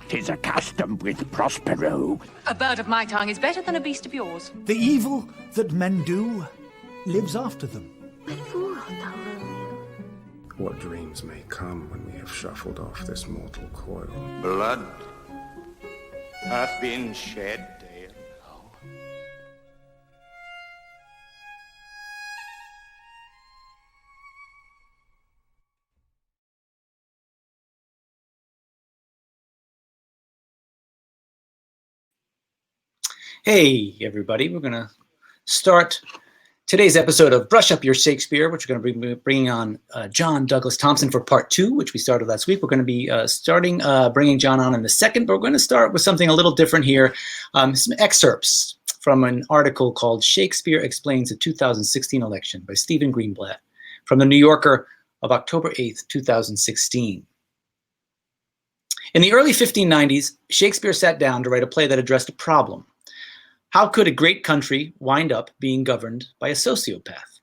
'Tis accustomed with Prospero. A bird of my tongue is better than a beast of yours. The evil that men do lives after them. What dreams may come when we have shuffled off this mortal coil. Blood hath been shed, Dale. Hey, everybody. We're going to start today's episode of Brush Up Your Shakespeare, which we're going to be bringing on John Douglas Thompson for part 2, which we started last week. We're going to be bringing John on in the second, but we're going to start with something a little different here. Some excerpts from an article called Shakespeare Explains the 2016 Election by Stephen Greenblatt from the New Yorker of October 8th, 2016. In the early 1590s, Shakespeare sat down to write a play that addressed a problem. How could a great country wind up being governed by a sociopath?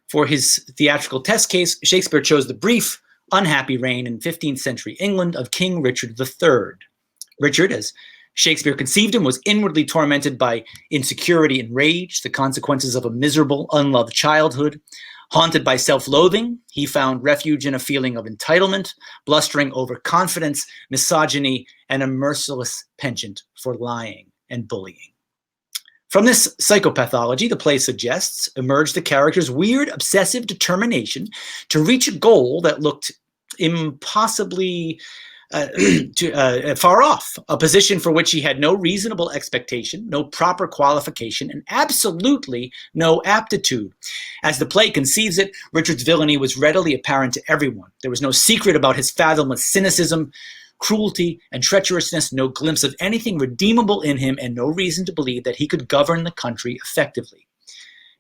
For his theatrical test case, Shakespeare chose the brief, unhappy reign in 15th century England of King Richard III. Richard, as Shakespeare conceived him, was inwardly tormented by insecurity and rage, the consequences of a miserable, unloved childhood. Haunted by self-loathing, he found refuge in a feeling of entitlement, blustering overconfidence, misogyny, and a merciless penchant for lying and bullying. From this psychopathology, the play suggests, emerged the character's weird, obsessive determination to reach a goal that looked impossibly far off, a position for which he had no reasonable expectation, no proper qualification, and absolutely no aptitude. As the play conceives it, Richard's villainy was readily apparent to everyone. There was no secret about his fathomless cynicism, cruelty, and treacherousness, no glimpse of anything redeemable in him, and no reason to believe that he could govern the country effectively.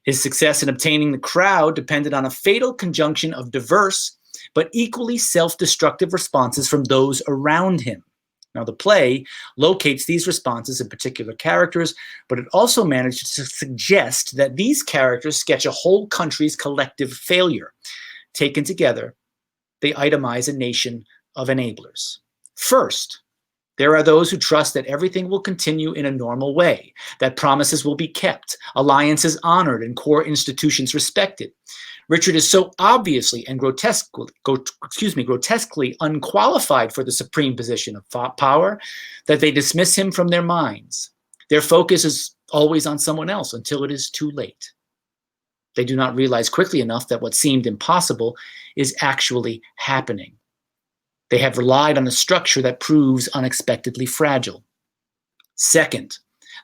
His success in obtaining the crowd depended on a fatal conjunction of diverse but equally self-destructive responses from those around him. Now, the play locates these responses in particular characters, but it also managed to suggest that these characters sketch a whole country's collective failure. Taken together, they itemize a nation of enablers. First, there are those who trust that everything will continue in a normal way, that promises will be kept, alliances honored, and core institutions respected. Richard is so obviously and grotesquely unqualified for the supreme position of power that they dismiss him from their minds. Their focus is always on someone else until it is too late. They do not realize quickly enough that what seemed impossible is actually happening. They have relied on a structure that proves unexpectedly fragile. Second,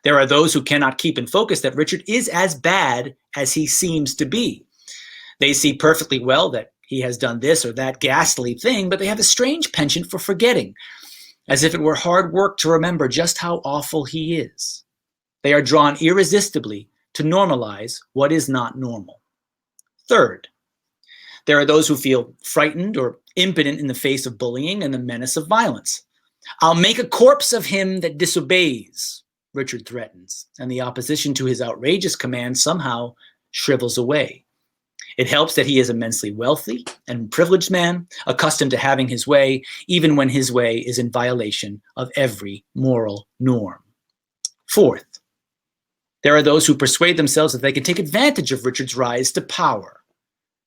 there are those who cannot keep in focus that Richard is as bad as he seems to be. They see perfectly well that he has done this or that ghastly thing, but they have a strange penchant for forgetting, as if it were hard work to remember just how awful he is. They are drawn irresistibly to normalize what is not normal. Third, there are those who feel frightened or impotent in the face of bullying and the menace of violence. "I'll make a corpse of him that disobeys," Richard threatens, and the opposition to his outrageous command somehow shrivels away. It helps that he is immensely wealthy and privileged man, accustomed to having his way, even when his way is in violation of every moral norm. Fourth, there are those who persuade themselves that they can take advantage of Richard's rise to power.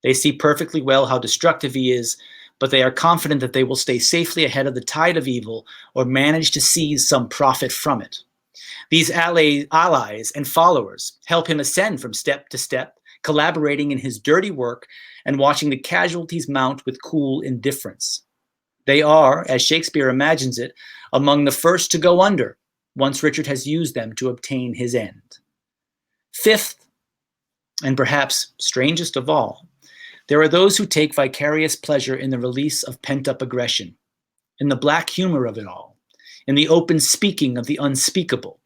They see perfectly well how destructive he is, but they are confident that they will stay safely ahead of the tide of evil or manage to seize some profit from it. These allies and followers help him ascend from step to step, collaborating in his dirty work and watching the casualties mount with cool indifference. They are, as Shakespeare imagines it, among the first to go under once Richard has used them to obtain his end. Fifth, and perhaps strangest of all, there are those who take vicarious pleasure in the release of pent-up aggression, in the black humor of it all, in the open speaking of the unspeakable.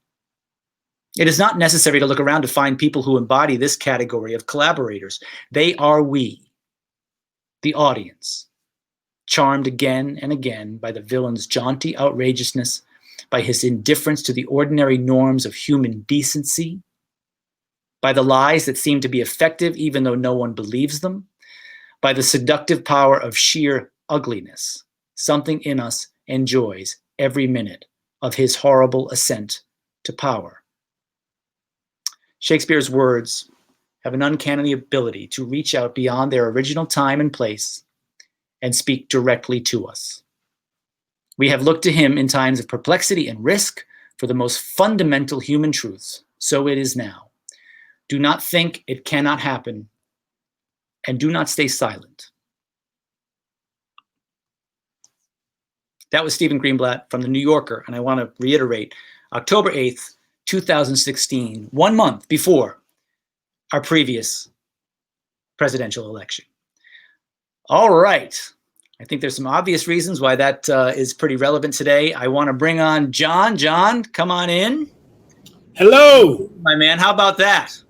It is not necessary to look around to find people who embody this category of collaborators. They are we, the audience, charmed again and again by the villain's jaunty outrageousness, by his indifference to the ordinary norms of human decency, by the lies that seem to be effective even though no one believes them, by the seductive power of sheer ugliness. Something in us enjoys every minute of his horrible ascent to power. Shakespeare's words have an uncanny ability to reach out beyond their original time and place and speak directly to us. We have looked to him in times of perplexity and risk for the most fundamental human truths. So it is now. Do not think it cannot happen, and do not stay silent. That was Stephen Greenblatt from The New Yorker, and I want to reiterate, October 8th, 2016, 1 month before our previous presidential election. All right. I think there's some obvious reasons why that is pretty relevant today. I want to bring on John. John, come on in. Hello. My man, how about that?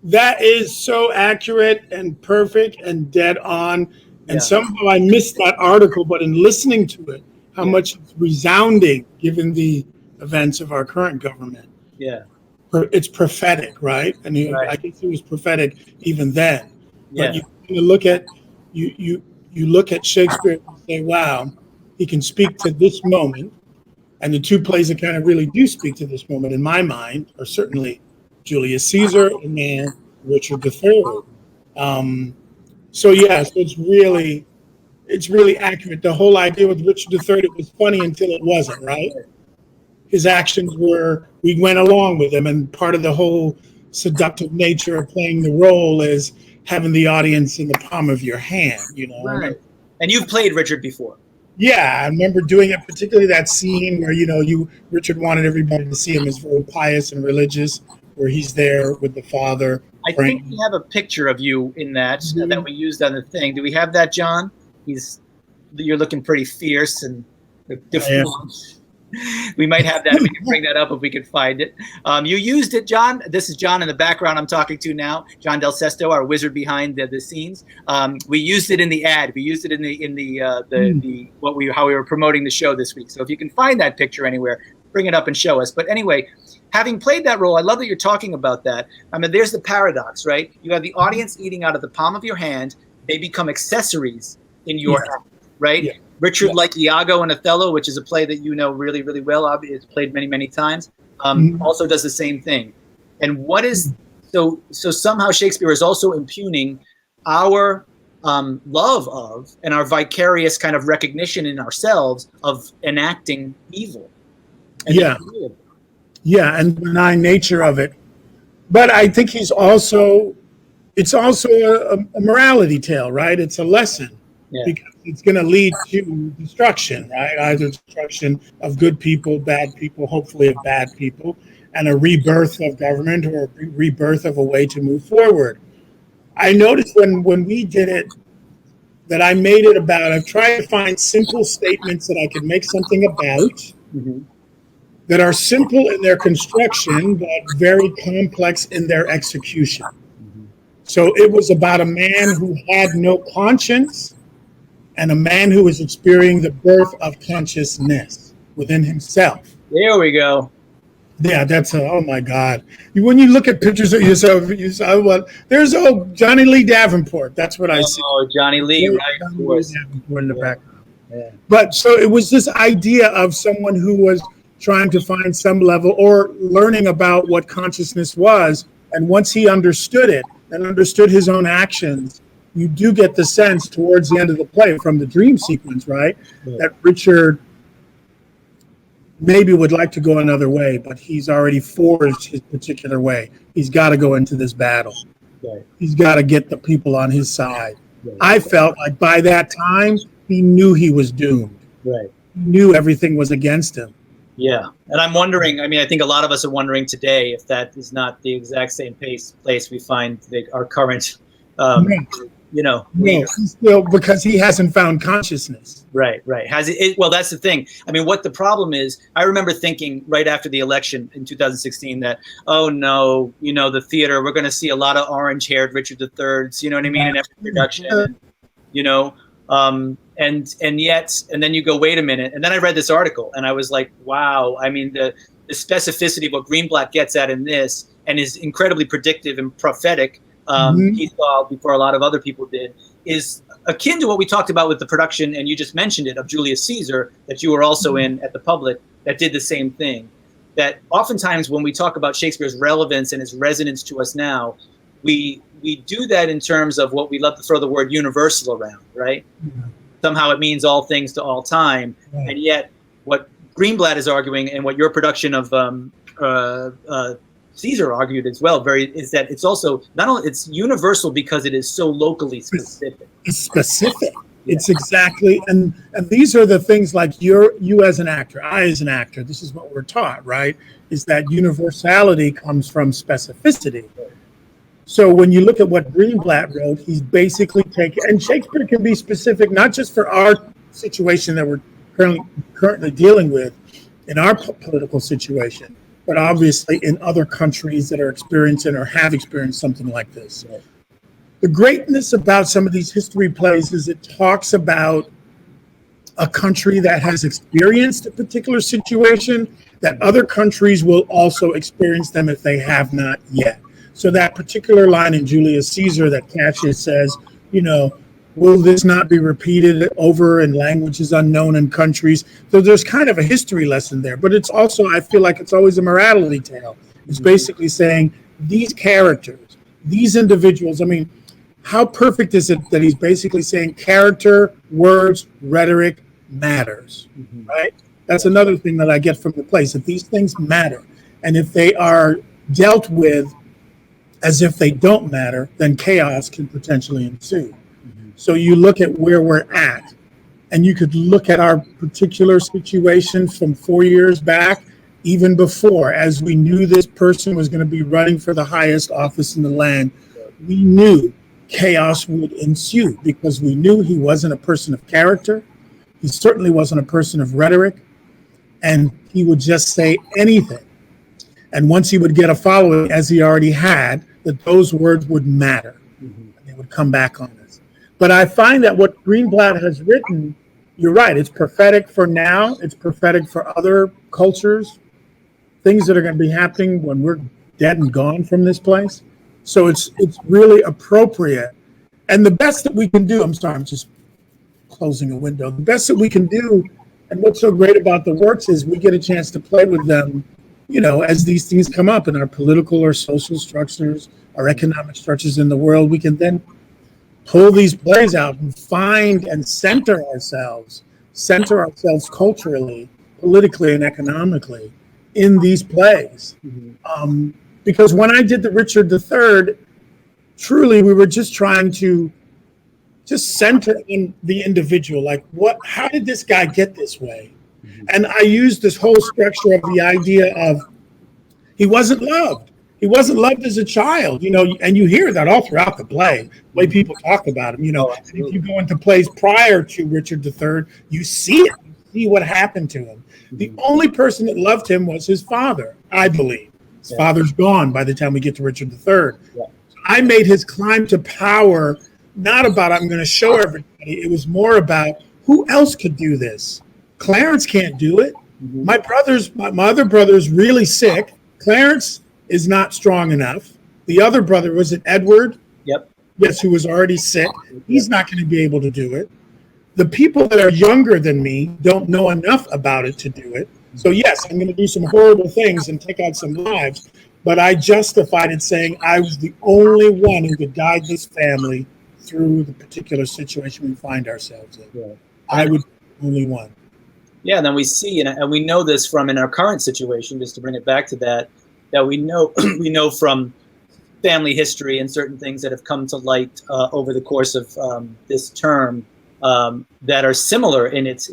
That is so accurate and perfect and dead on. And somehow I missed that article, but in listening to it, how much it's resounding given the events of our current government. Yeah. It's prophetic, right? And I guess it was prophetic even then. Yeah. But you look at you look at Shakespeare and say, wow, he can speak to this moment. And the two plays that kind of really do speak to this moment in my mind are certainly Julius Caesar and then Richard III. So it's really accurate. The whole idea with Richard III, it was funny until it wasn't, right? His actions were, we went along with him, and part of the whole seductive nature of playing the role is having the audience in the palm of your hand, you know. Right. And you've played Richard before. Yeah, I remember doing it, particularly that scene where, Richard wanted everybody to see him as very pious and religious, where he's there with the father. I think we have a picture of you in that that we used on the thing. Do we have that, John? You're looking pretty fierce and different. We might have that. We can bring that up if we can find it. You used it, John. This is John in the background I'm talking to now. John Del Sesto, our wizard behind the scenes. We used it in the ad. We used it how we were promoting the show this week. So if you can find that picture anywhere, bring it up and show us. But anyway, having played that role, I love that you're talking about that. I mean, there's the paradox, right? You have the audience eating out of the palm of your hand. They become accessories in your act, right? Yeah. Richard, like Iago and Othello, which is a play that you know really, really well, it's played many, many times, also does the same thing. And what is, so somehow Shakespeare is also impugning our love of and our vicarious kind of recognition in ourselves of enacting evil. And and the benign nature of it. But I think it's also a morality tale, right? It's a lesson. Yeah. Because it's going to lead to destruction, right? Either destruction of good people, bad people, hopefully of bad people, and a rebirth of government or a rebirth of a way to move forward. I noticed when we did it that I made it about, I've tried to find simple statements that I could make something about that are simple in their construction, but very complex in their execution. So it was about a man who had no conscience and a man who was experiencing the birth of consciousness within himself. There we go. Yeah, oh my God. When you look at pictures of yourself, there's Johnny Lee Davenport. That's what I see. Oh, Johnny Lee, right, of course. Davenport in the background. Yeah. But so it was this idea of someone who was trying to find some level or learning about what consciousness was. And once he understood it and understood his own actions, you do get the sense towards the end of the play from the dream sequence, right? Yeah. That Richard maybe would like to go another way, but he's already forged his particular way. He's got to go into this battle. Right. He's got to get the people on his side. Right. I felt like by that time, he knew he was doomed. Right. He knew everything was against him. Yeah. And I'm wondering, I think a lot of us are wondering today if that is not the exact same place we find our current still, because he hasn't found consciousness. Right. Has it? Well, that's the thing. I mean, what the problem is, I remember thinking right after the election in 2016 that, oh no, the theater, we're going to see a lot of orange-haired Richard III's, you know what I mean, in every production, and then you go, wait a minute, and then I read this article and I was like, wow. I mean, the specificity of what Greenblatt gets at in this and is incredibly predictive and prophetic. He saw before a lot of other people did, is akin to what we talked about with the production, and you just mentioned it, of Julius Caesar, that you were also in at the Public, that did the same thing. That oftentimes when we talk about Shakespeare's relevance and his resonance to us now, we do that in terms of what we love to throw the word universal around, right? Mm-hmm. Somehow it means all things to all time. Right. And yet what Greenblatt is arguing, and what your production of Caesar argued as well, is that it's also not only it's universal because it is so locally specific. It's specific. Yeah. It's exactly, and these are the things like you as an actor, I as an actor. This is what we're taught, right? Is that universality comes from specificity. So when you look at what Greenblatt wrote, he's basically taking, and Shakespeare can be specific not just for our situation that we're currently dealing with in our political situation, but obviously in other countries that are experiencing or have experienced something like this. Right. The greatness about some of these history plays is it talks about a country that has experienced a particular situation that other countries will also experience them if they have not yet. So that particular line in Julius Caesar that Cassius says, will this not be repeated over in languages unknown in countries? So there's kind of a history lesson there, but it's also, I feel like it's always a morality tale. It's basically saying these characters, these individuals, I mean, how perfect is it that he's basically saying character, words, rhetoric matters, right? That's another thing that I get from the place, that these things matter. And if they are dealt with as if they don't matter, then chaos can potentially ensue. So you look at where we're at, and you could look at our particular situation from 4 years back, even before, as we knew this person was going to be running for the highest office in the land. We knew chaos would ensue because we knew he wasn't a person of character. He certainly wasn't a person of rhetoric, and he would just say anything. And once he would get a following, as he already had, that those words would matter. And they would come back on us. But I find that what Greenblatt has written, you're right, it's prophetic for now. It's prophetic for other cultures, things that are going to be happening when we're dead and gone from this place. So it's really appropriate. And the best that we can do, I'm just closing a window. The best that we can do, and what's so great about the works is we get a chance to play with them, as these things come up in our political or social structures, our economic structures in the world. We can then pull these plays out and find and center ourselves culturally, politically, and economically in these plays. Because when I did the Richard III, truly we were just trying to just center in the individual. Like, how did this guy get this way? And I used this whole structure of the idea of he wasn't loved. He wasn't loved as a child, and you hear that all throughout the play, the way people talk about him, And if you go into plays prior to Richard III, you see it. You see what happened to him. The only person that loved him was his father, I believe. His father's gone by the time we get to Richard III. Yeah. I made his climb to power not about I'm going to show everybody. It was more about who else could do this. Clarence can't do it. My other brother's really sick. Clarence is not strong enough. The other brother, was it Edward? Yep. Yes, who was already sick. He's not going to be able to do it. The people that are younger than me don't know enough about it to do it. So yes, I'm going to do some horrible things and take out some lives, but I justified it saying I was the only one who could guide this family through the particular situation we find ourselves in. Yeah. I would be the only one. Yeah, and then we see, and we know this from in our current situation, just to bring it back to that we know from family history and certain things that have come to light over the course of this term that are similar in its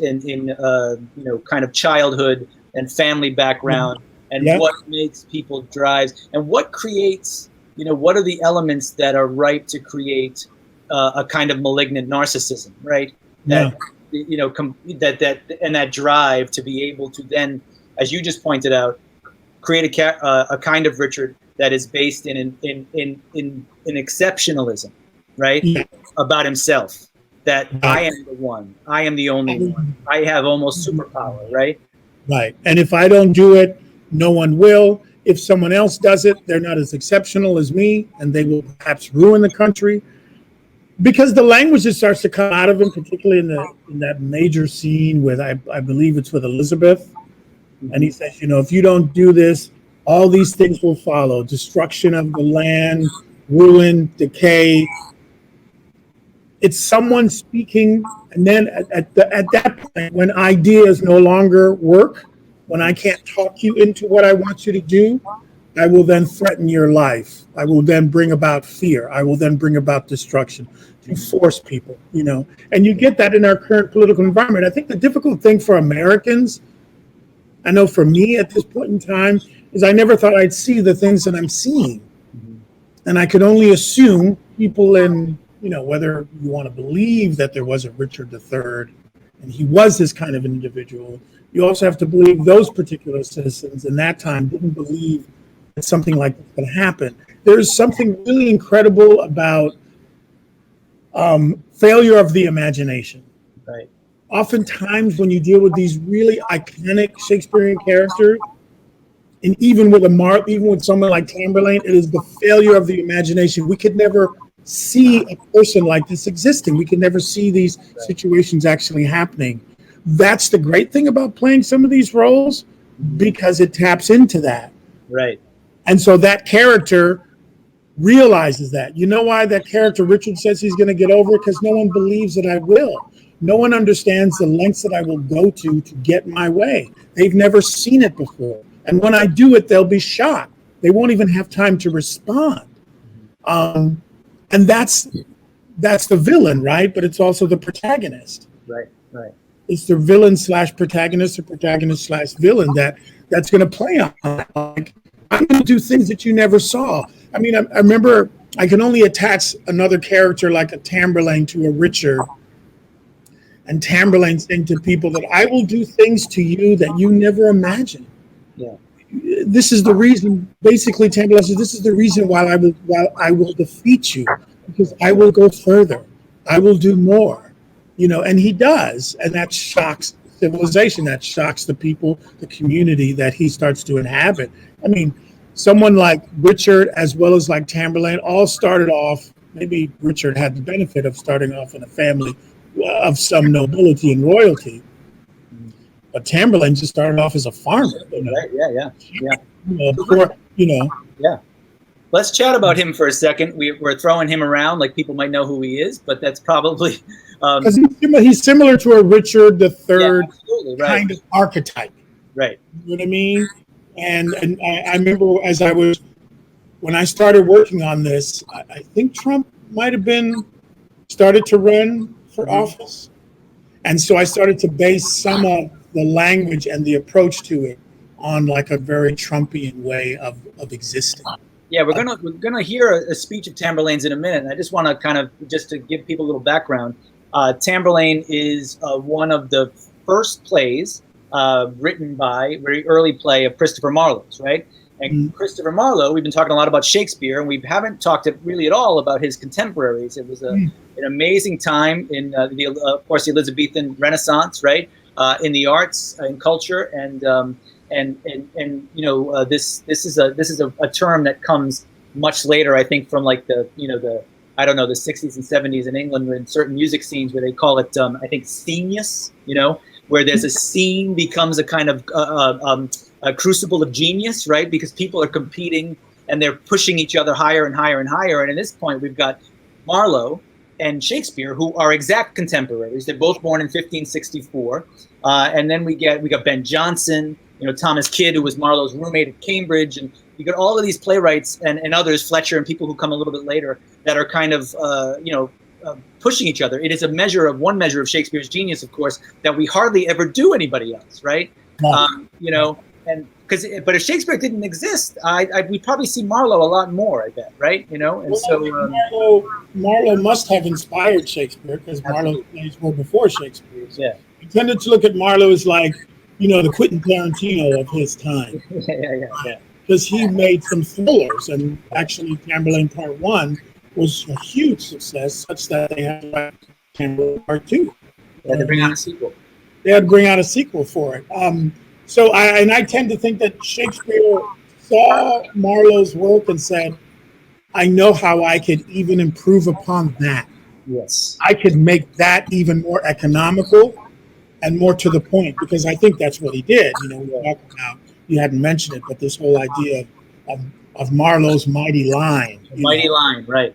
kind of childhood and family background and what makes people drives and what creates, what are the elements that are ripe to create a kind of malignant narcissism, right? That that drive to be able to then, as you just pointed out, create a kind of Richard that is based in exceptionalism, right? Yeah. About himself, that I am the one, I am the only one, I have almost superpower, right? Right. And if I don't do it, no one will. If someone else does it, they're not as exceptional as me, and they will perhaps ruin the country. because the language that starts to come out of him, particularly in that major scene with I believe it's with Elizabeth, and he says, if you don't do this, all these things will follow: destruction of the land, ruin, decay. It's someone speaking, and then at that point, when ideas no longer work, when I can't talk you into what I want you to do, I will then threaten your life. I will then bring about fear. I will then bring about destruction to force people, And you get that in our current political environment. I think the difficult thing for Americans, I know for me at this point in time, is I never thought I'd see the things that I'm seeing. And I could only assume people in, whether you want to believe that there was a Richard III and he was this kind of an individual, you also have to believe those particular citizens in that time didn't believe that something like this could happen. There's something really incredible about failure of the imagination. Right. Oftentimes when you deal with these really iconic Shakespearean characters, and even with someone like Tamburlaine, it is the failure of the imagination. We could never see a person like this existing. We could never see these situations actually happening. That's the great thing about playing some of these roles, because it taps into that. Right. And so that character realizes that. You know why that character, Richard, says he's going to get over it? Because no one believes that I will. No one understands the lengths that I will go to get my way. They've never seen it before. And when I do it, they'll be shocked. They won't even have time to respond. And that's the villain, right? But it's also the protagonist. Right, right. It's the villain / protagonist, or protagonist / villain that's going to play on it. Like, I'm going to do things that you never saw. I mean, I remember I can only attach another character like a Tamburlaine to a Richard. And Tamburlaine saying to people that I will do things to you that you never imagined. Yeah. This is the reason, basically, Tamburlaine says, this is the reason why I will defeat you, because I will go further. I will do more, and he does. And that shocks civilization. That shocks the people, the community that he starts to inhabit. I mean, someone like Richard, as well as like Tamburlaine, all started off, maybe Richard had the benefit of starting off in a family of some nobility and royalty. But Tamburlaine just started off as a farmer. Right, yeah. Yeah. Let's chat about him for a second. We're throwing him around like people might know who he is, but that's probably... Because he's similar to a Richard III kind of archetype. Right. You know what I mean? And I remember when I started working on this, I think Trump might have started to run for office. And so I started to base some of the language and the approach to it on like a very Trumpian way of existing. Yeah, we're gonna hear a speech of Tamburlaine's in a minute. And I just want to kind of, just to give people a little background, Tamburlaine is one of the first plays written by, very early play of Christopher Marlowe's, right? And Christopher Marlowe, we've been talking a lot about Shakespeare, and we haven't talked really at all about his contemporaries. It was an amazing time in of course, the Elizabethan Renaissance, right? In the arts and culture, and this is a term that comes much later, I think, from like the 60s and 70s in England, in certain music scenes where they call it I think scenius, where there's a scene becomes a kind of a crucible of genius, right? Because people are competing and they're pushing each other higher and higher and higher. And at this point, we've got Marlowe and Shakespeare, who are exact contemporaries. They're both born in 1564. And then we got Ben Jonson, Thomas Kidd, who was Marlowe's roommate at Cambridge. And you got all of these playwrights and others, Fletcher and people who come a little bit later, that are kind of, pushing each other. It is one measure of Shakespeare's genius, of course, that we hardly ever do anybody else, right? No. But if Shakespeare didn't exist, we'd probably see Marlowe a lot more, I bet, right? Marlowe must have inspired Shakespeare, because Marlowe plays were before Shakespeare. Yeah. I tended to look at Marlowe as like, the Quentin Tarantino of his time. Yeah. Because he made some thrillers, and actually Tamburlaine Part 1 was a huge success, such that they had to write Tamburlaine Part 2. They had to bring out a sequel. They had to bring out a sequel for it. So I tend to think that Shakespeare saw Marlowe's work and said, I know how I could even improve upon that. Yes. I could make that even more economical and more to the point, because I think that's what he did. You know, we talked about, you hadn't mentioned it, but this whole idea of Marlowe's mighty line. Mighty line, right.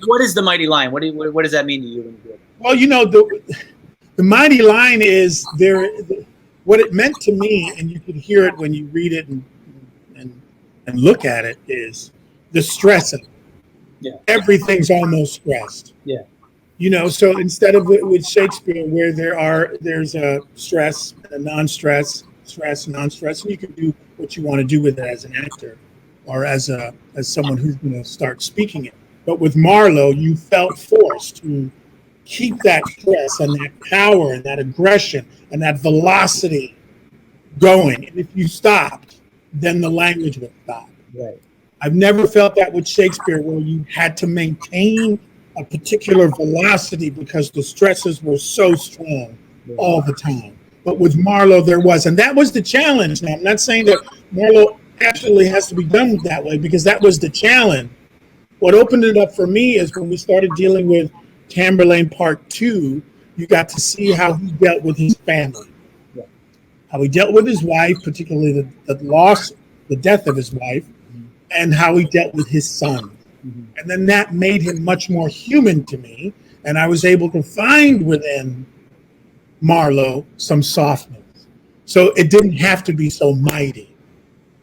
What is the mighty line? What does that mean to you when you do it? Well, you know, the mighty line is what it meant to me, and you can hear it when you read it and look at it, is the stress of it. Yeah. Everything's almost stressed. Yeah. You know, so instead of with Shakespeare, where there's a stress, a non-stress, stress, non-stress, and you can do what you want to do with it as an actor or as someone who's going to start speaking it. But with Marlowe, you felt forced to keep that stress and that power and that aggression and that velocity going. And if you stopped, then the language would stop. Right. I've never felt that with Shakespeare, where you had to maintain a particular velocity because the stresses were so strong all the time. But with Marlowe, there was, and that was the challenge. Now, I'm not saying that Marlowe absolutely has to be done that way, because that was the challenge. What opened it up for me is when we started dealing with Tamburlaine Part 2, you got to see how he dealt with his family, how he dealt with his wife, particularly the death of his wife, and how he dealt with his son. And then that made him much more human to me, and I was able to find within Marlowe some softness. So it didn't have to be so mighty.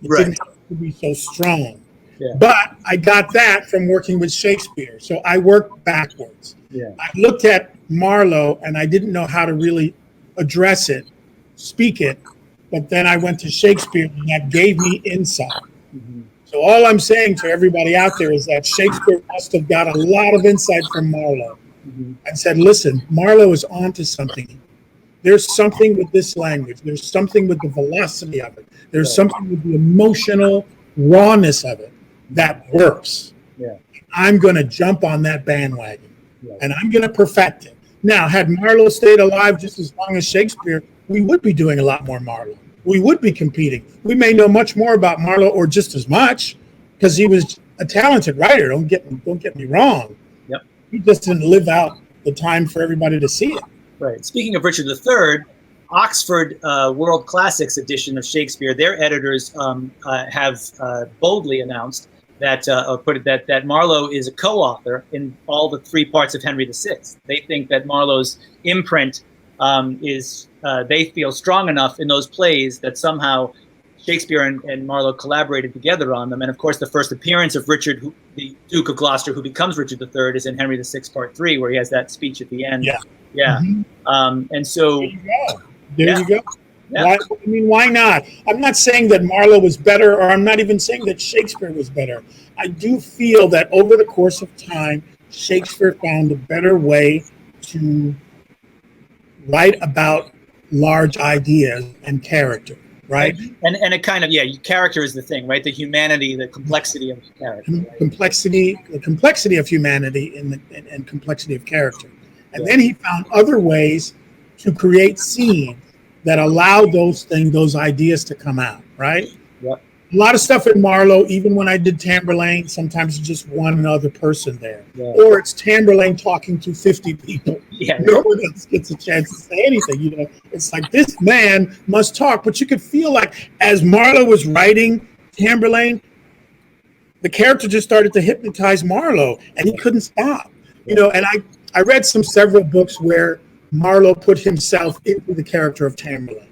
It didn't have to be so strong. Yeah. But I got that from working with Shakespeare. So I worked backwards. Yeah. I looked at Marlowe and I didn't know how to really address it, speak it, but then I went to Shakespeare and that gave me insight. So all I'm saying to everybody out there is that Shakespeare must have got a lot of insight from Marlowe and said, listen, Marlowe is onto something. There's something with this language. There's something with the velocity of it. There's something with the emotional rawness of it that works. Yeah. I'm going to jump on that bandwagon and I'm going to perfect it. Now, had Marlowe stayed alive just as long as Shakespeare, we would be doing a lot more Marlowe. We would be competing. We may know much more about Marlowe, or just as much, because he was a talented writer. Don't get me wrong. Yep. He just didn't live out the time for everybody to see it. Right. Speaking of Richard III, Oxford World Classics edition of Shakespeare, their editors have boldly announced that that Marlowe is a co-author in all the three parts of Henry VI. They think that Marlowe's imprint is they feel strong enough in those plays that somehow Shakespeare and Marlowe collaborated together on them. And of course, the first appearance of Richard, the Duke of Gloucester, who becomes Richard III, is in Henry VI, Part 3, where he has that speech at the end. Yeah. Yeah. And so there you go. Yeah. Why not? I'm not saying that Marlowe was better, or I'm not even saying that Shakespeare was better. I do feel that over the course of time, Shakespeare found a better way to write about large ideas and character, right? And it kind of, character is the thing, right? The humanity, the complexity of character. Right? The complexity of humanity and complexity of character. And then he found other ways to create scenes that allow those ideas to come out, right? Yep. A lot of stuff in Marlowe, even when I did Tamburlaine, sometimes it's just one other person there. Yeah. Or it's Tamburlaine talking to 50 people. Yeah. No one else gets a chance to say anything. It's like, this man must talk. But you could feel like as Marlowe was writing Tamburlaine, the character just started to hypnotize Marlowe, and he couldn't stop. And I read several books where Marlowe put himself into the character of Tamburlaine.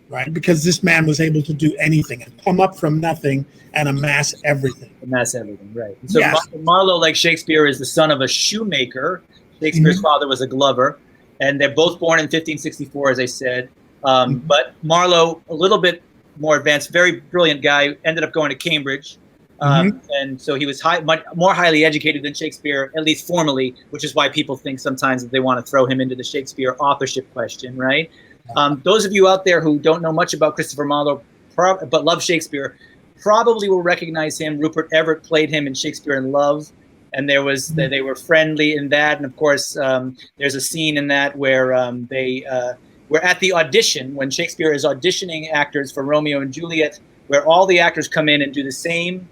Right, because this man was able to do anything and come up from nothing and amass everything. Right. So yes. Marlowe, like Shakespeare, is the son of a shoemaker. Shakespeare's father was a glover, and they're both born in 1564, as I said. But Marlowe, a little bit more advanced, very brilliant guy, ended up going to Cambridge. And so he was much more highly educated than Shakespeare, at least formally, which is why people think sometimes that they want to throw him into the Shakespeare authorship question, right? Those of you out there who don't know much about Christopher Marlowe but love Shakespeare probably will recognize him. Rupert Everett played him in Shakespeare in Love, and they were friendly in that. And of course, there's a scene in that where they were at the audition when Shakespeare is auditioning actors for Romeo and Juliet, where all the actors come in and do the same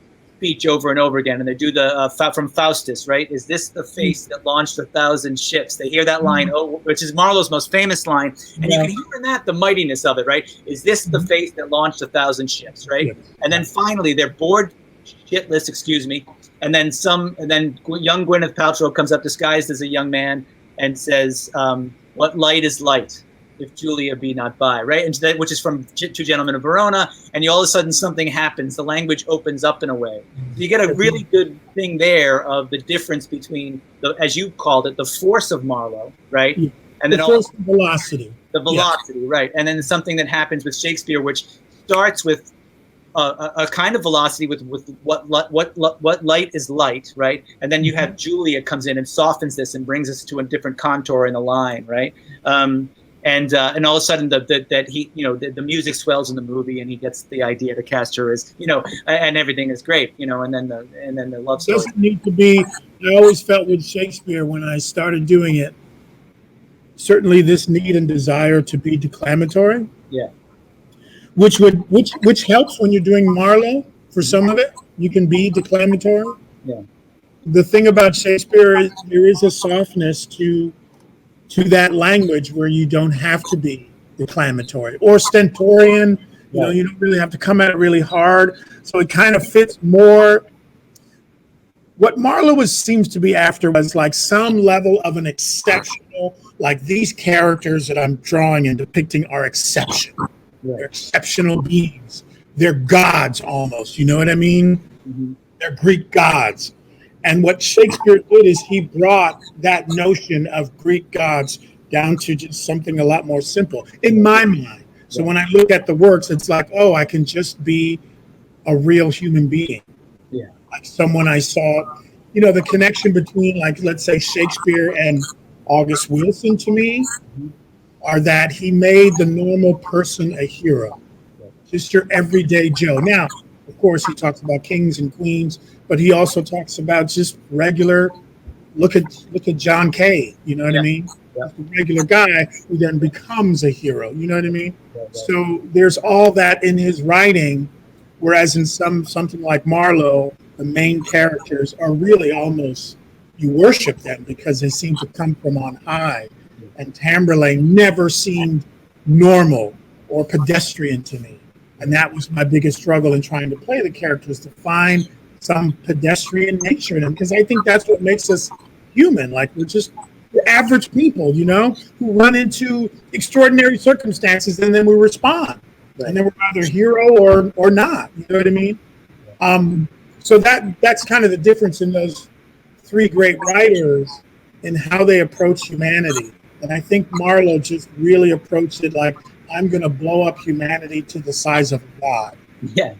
speech over and over again, and they do the from Faustus, right? Is this the face that launched 1,000 ships? They hear that line, which is Marlowe's most famous line, and you can hear in that the mightiness of it, right? Is this the face that launched 1,000 ships, right? And then finally, they're bored shitless, excuse me, and then young Gwyneth Paltrow comes up disguised as a young man and says, "What light is light? If Julia be not by," right? And which is from Two Gentlemen of Verona, and all of a sudden something happens. The language opens up in a way. So you get a really good thing there of the difference between as you called it, the force of Marlowe, right? Yeah. And then also the velocity. The velocity, right? And then something that happens with Shakespeare, which starts with a kind of velocity with what light is light, right? And then you have Julia comes in and softens this and brings us to a different contour in the line, right? And all of a sudden the music swells in the movie, and he gets the idea to cast her as, and everything is great, and then the love story. Doesn't need to be. I always felt with Shakespeare when I started doing it, certainly this need and desire to be declamatory. Yeah. Which helps when you're doing Marlowe. For some of it, you can be declamatory. Yeah. The thing about Shakespeare is there is a softness to that language where you don't have to be declamatory or stentorian. You don't really have to come at it really hard. So it kind of fits more. What Marlowe seems to be after was like some level of an exceptional, like these characters that I'm drawing and depicting are exceptional. Right. They're exceptional beings. They're gods almost. You know what I mean? Mm-hmm. They're Greek gods. And what Shakespeare did is he brought that notion of Greek gods down to just something a lot more simple in my mind. So when I look at the works, it's like, oh, I can just be a real human being. Yeah. Like someone I saw, the connection between, like, let's say Shakespeare and August Wilson to me are that he made the normal person a hero. Just your everyday Joe. Now, of course, he talks about kings and queens, but he also talks about just regular. Look at John Kay. You know what I mean? Yeah. A regular guy who then becomes a hero. You know what I mean? Yeah. So there's all that in his writing, whereas in something like Marlowe, the main characters are really almost, you worship them because they seem to come from on high. And Tamburlaine never seemed normal or pedestrian to me. And that was my biggest struggle in trying to play the characters, to find some pedestrian nature in them, because I think that's what makes us human. Like, we're average people, who run into extraordinary circumstances, and then we respond. Right. And then we're either hero or not. You know what I mean? So that's kind of the difference in those three great writers in how they approach humanity. And I think Marlowe just really approached it like, I'm going to blow up humanity to the size of God. Yeah.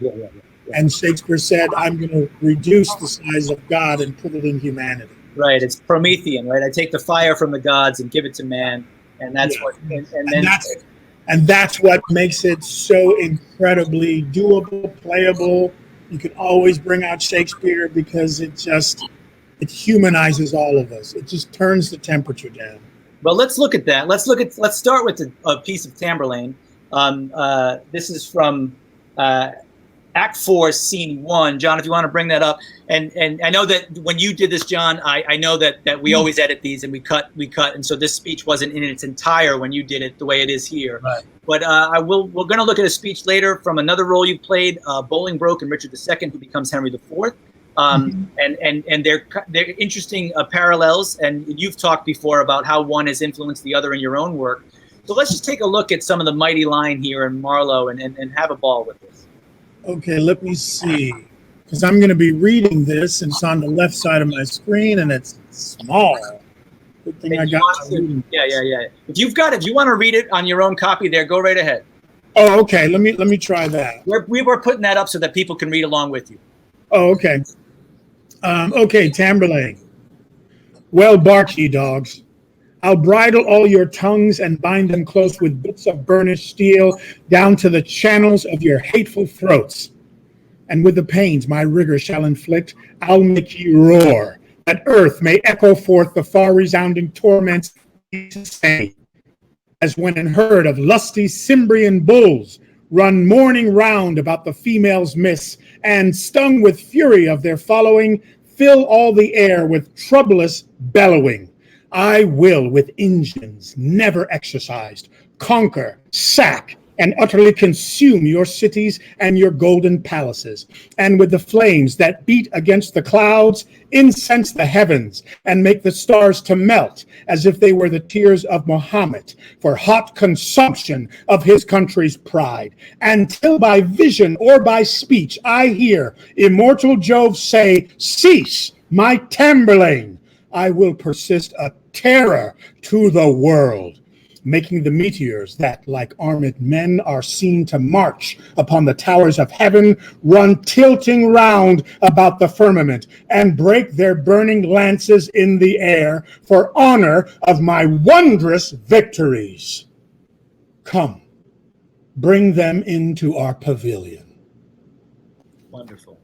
And Shakespeare said, I'm going to reduce the size of God and put it in humanity. Right. It's Promethean, right? I take the fire from the gods and give it to man. And that's what, and that's what makes it so incredibly doable, playable. You can always bring out Shakespeare because it humanizes all of us. It just turns the temperature down. Well, let's look at that. Let's start with a piece of Tamburlaine. This is from Act 4, Scene 1. John, if you want to bring that up. And I know that when you did this, John, I know that we always edit these and we cut. And so this speech wasn't in its entire when you did it the way it is here. Right. But we're going to look at a speech later from another role you played, Bolingbroke and Richard II, who becomes Henry IV. And they're interesting parallels, and you've talked before about how one has influenced the other in your own work. So let's just take a look at some of the mighty line here in Marlowe and have a ball with this. Okay, let me see, because I'm going to be reading this, and it's on the left side of my screen, and it's small. Good thing I got to. Yeah. If you want to read it on your own copy there, go right ahead. Oh, okay. Let me try that. We were putting that up so that people can read along with you. Oh, okay. Okay, Tamburlaine. Well, bark, ye dogs. I'll bridle all your tongues and bind them close with bits of burnished steel down to the channels of your hateful throats. And with the pains my rigor shall inflict, I'll make ye roar, that earth may echo forth the far resounding torments to say, as when an herd of lusty Cimbrian bulls run mourning round about the females' miss, and stung with fury of their following, fill all the air with troublous bellowing. I will, with engines never exercised, conquer, sack, and utterly consume your cities and your golden palaces, and with the flames that beat against the clouds, incense the heavens, and make the stars to melt, as if they were the tears of Mohammed, for hot consumption of his country's pride, until by vision or by speech I hear immortal Jove say, cease, my Tamburlaine, I will persist a terror to the world, making the meteors that, like armed men, are seen to march upon the towers of heaven, run tilting round about the firmament, and break their burning lances in the air for honor of my wondrous victories. Come, bring them into our pavilion. Wonderful.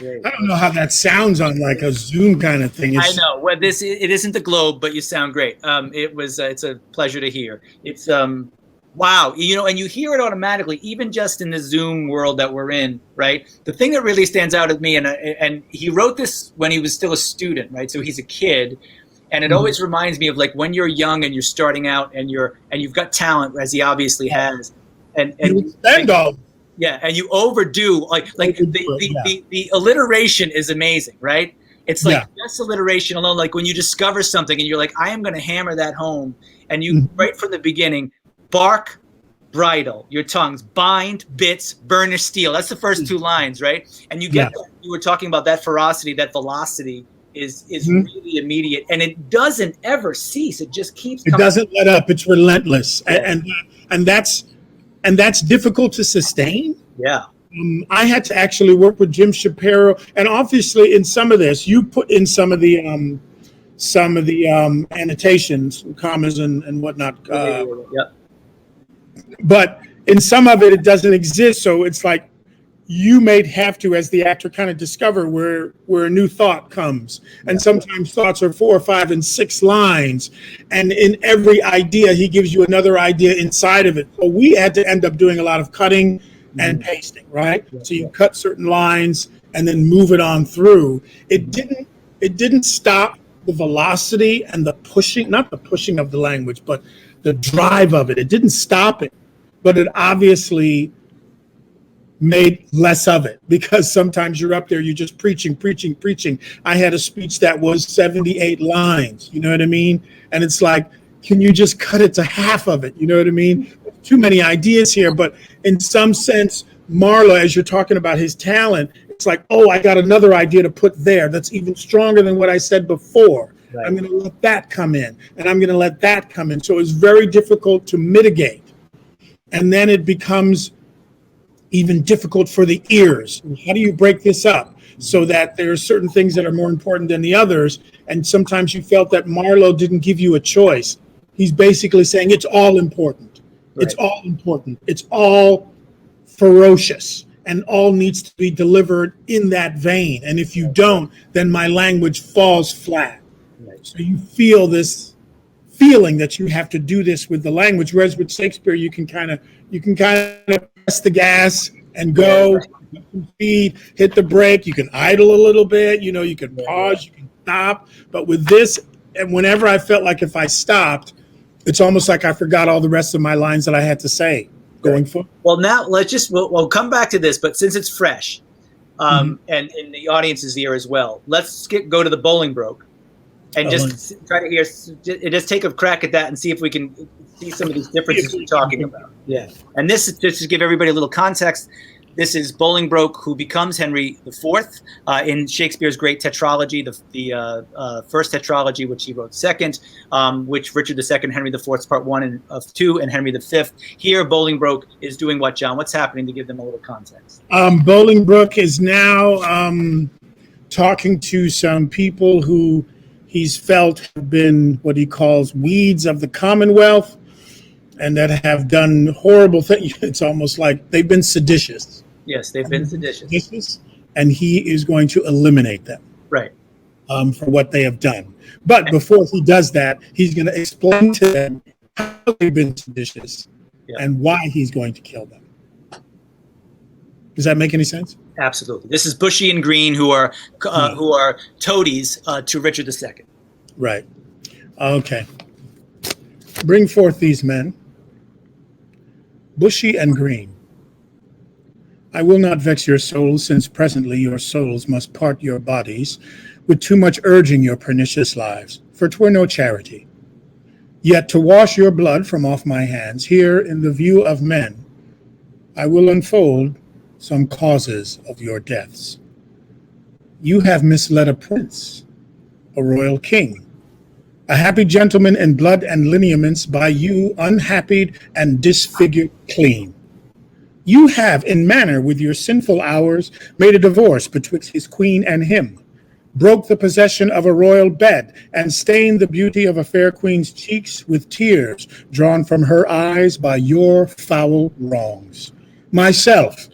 I don't know how that sounds on like a Zoom kind of thing. I know. Well, it isn't the Globe, but you sound great. It's a pleasure to hear. It's wow, and you hear it automatically, even just in the Zoom world that we're in, right? The thing that really stands out at me, and he wrote this when he was still a student, right? So he's a kid, and it always reminds me of like when you're young and you're starting out and you've got talent, as he obviously has, and yeah, and you overdo the alliteration is amazing, right? It's like just alliteration alone. Like when you discover something and you're like, I am going to hammer that home, and you right from the beginning, bark, bridle your tongues, bind, bits, burnish steel. That's the first two lines, right? And you get you were talking about that ferocity, that velocity is really immediate, and it doesn't ever cease. It just keeps coming. It doesn't let up. It's relentless, and that's difficult to sustain. Yeah. I had to actually work with Jim Shapiro, and obviously in some of this, you put in some of the annotations, commas, and whatnot. But in some of it doesn't exist. So it's like you may have to, as the actor, kind of discover where a new thought comes. And sometimes thoughts are 4 or 5 and 6 lines. And in every idea, he gives you another idea inside of it. So we had to end up doing a lot of cutting and pasting, right? So you cut certain lines and then move it on through. It didn't stop the velocity and the pushing, not the pushing of the language, but the drive of it. It didn't stop it, but it obviously made less of it, because sometimes you're up there, you're just preaching. I had a speech that was 78 lines, you know what I mean? And it's like, can you just cut it to half of it? You know what I mean? Too many ideas here, but in some sense, Marlowe, as you're talking about his talent, it's like, oh, I got another idea to put there that's even stronger than what I said before. Right. I'm going to let that come in, and I'm going to let that come in. So it's very difficult to mitigate. And then it becomes even difficult for the ears. How do you break this up so that there are certain things that are more important than the others? And sometimes you felt that Marlowe didn't give you a choice. He's basically saying it's all important. Right. It's all important. It's all ferocious, and all needs to be delivered in that vein. And if you don't, then my language falls flat. Right. So you feel this feeling that you have to do this with the language, whereas with Shakespeare, you can kind of press the gas and go, hit the brake. You can idle a little bit, you can pause, you can stop. But with this, and whenever I felt like if I stopped, it's almost like I forgot all the rest of my lines that I had to say going forward. Well, now we'll come back to this, but since it's fresh, and in the audience's ear as well, let's go to the Bolingbroke and just try to just take a crack at that and see if we can see some of these differences you're talking about. Yeah. And this is just to give everybody a little context. This is Bolingbroke, who becomes Henry IV in Shakespeare's great tetralogy, the first tetralogy, which he wrote second, which Richard II, Henry IV's part 1 of 2, and Henry V. Here, Bolingbroke is doing what, John? What's happening, to give them a little context? Bolingbroke is now talking to some people who he's felt have been what he calls weeds of the Commonwealth, and that have done horrible things. It's almost like they've been seditious. Yes, they've been seditious. And he is going to eliminate them. Right. For what they have done. But before he does that, he's going to explain to them how they've been seditious and why he's going to kill them. Does that make any sense? Absolutely. This is Bushy and Green, who are toadies to Richard II. Right. Okay. Bring forth these men, Bushy and Green. I will not vex your souls, since presently your souls must part your bodies, with too much urging your pernicious lives, for 'twere no charity. Yet to wash your blood from off my hands, here in the view of men, I will unfold some causes of your deaths. You have misled a prince, a royal king, a happy gentleman in blood and lineaments, by you unhappied and disfigured clean. You have in manner with your sinful hours made a divorce betwixt his queen and him, broke the possession of a royal bed, and stained the beauty of a fair queen's cheeks with tears drawn from her eyes by your foul wrongs. Myself,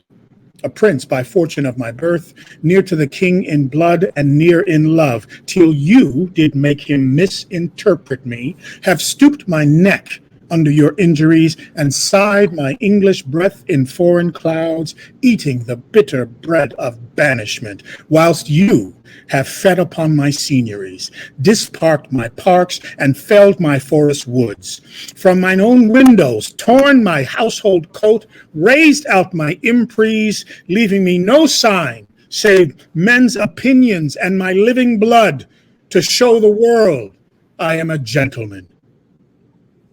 a prince by fortune of my birth, near to the king in blood and near in love, till you did make him misinterpret me, have stooped my neck under your injuries, and sighed my English breath in foreign clouds, eating the bitter bread of banishment, whilst you have fed upon my seigneuries, disparked my parks, and felled my forest woods. From mine own windows torn my household coat, raised out my imprees, leaving me no sign, save men's opinions and my living blood, to show the world I am a gentleman.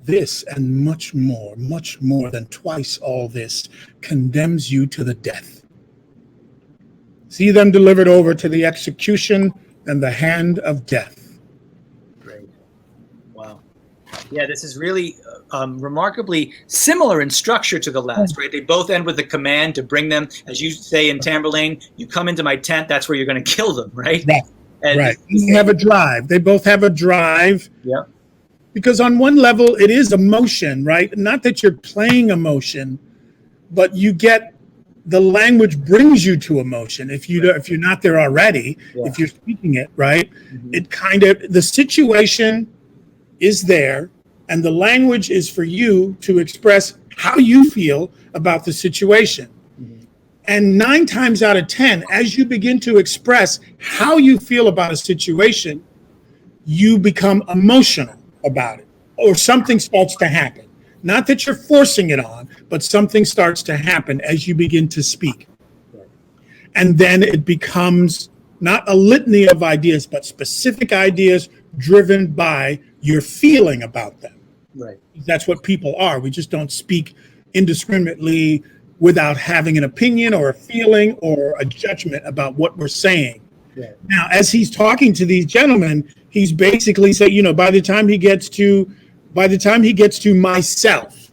This and much more than twice all this, condemns you to the death. See them delivered over to the execution and the hand of death. Great. Wow. Yeah, this is really remarkably similar in structure to the last, right? They both end with a command to bring them, as you say in Tamburlaine, you come into my tent, that's where you're going to kill them, right? Right. And right. They have a drive. They both have a drive. Yeah. Because on one level, it is emotion, right? Not that you're playing emotion, but you get the language brings you to emotion. If you're not there already, if you're speaking it, right? Mm-hmm. It kind of, the situation is there, and the language is for you to express how you feel about the situation. Mm-hmm. And 9 times out of 10, as you begin to express how you feel about a situation, you become emotional about it, or something starts to happen. Not that you're forcing it on, but something starts to happen as you begin to speak. Right. And then it becomes not a litany of ideas, but specific ideas driven by your feeling about them. Right. That's what people are. We just don't speak indiscriminately without having an opinion or a feeling or a judgment about what we're saying. Yeah. Now, as he's talking to these gentlemen, he's basically saying, by the time he gets to myself,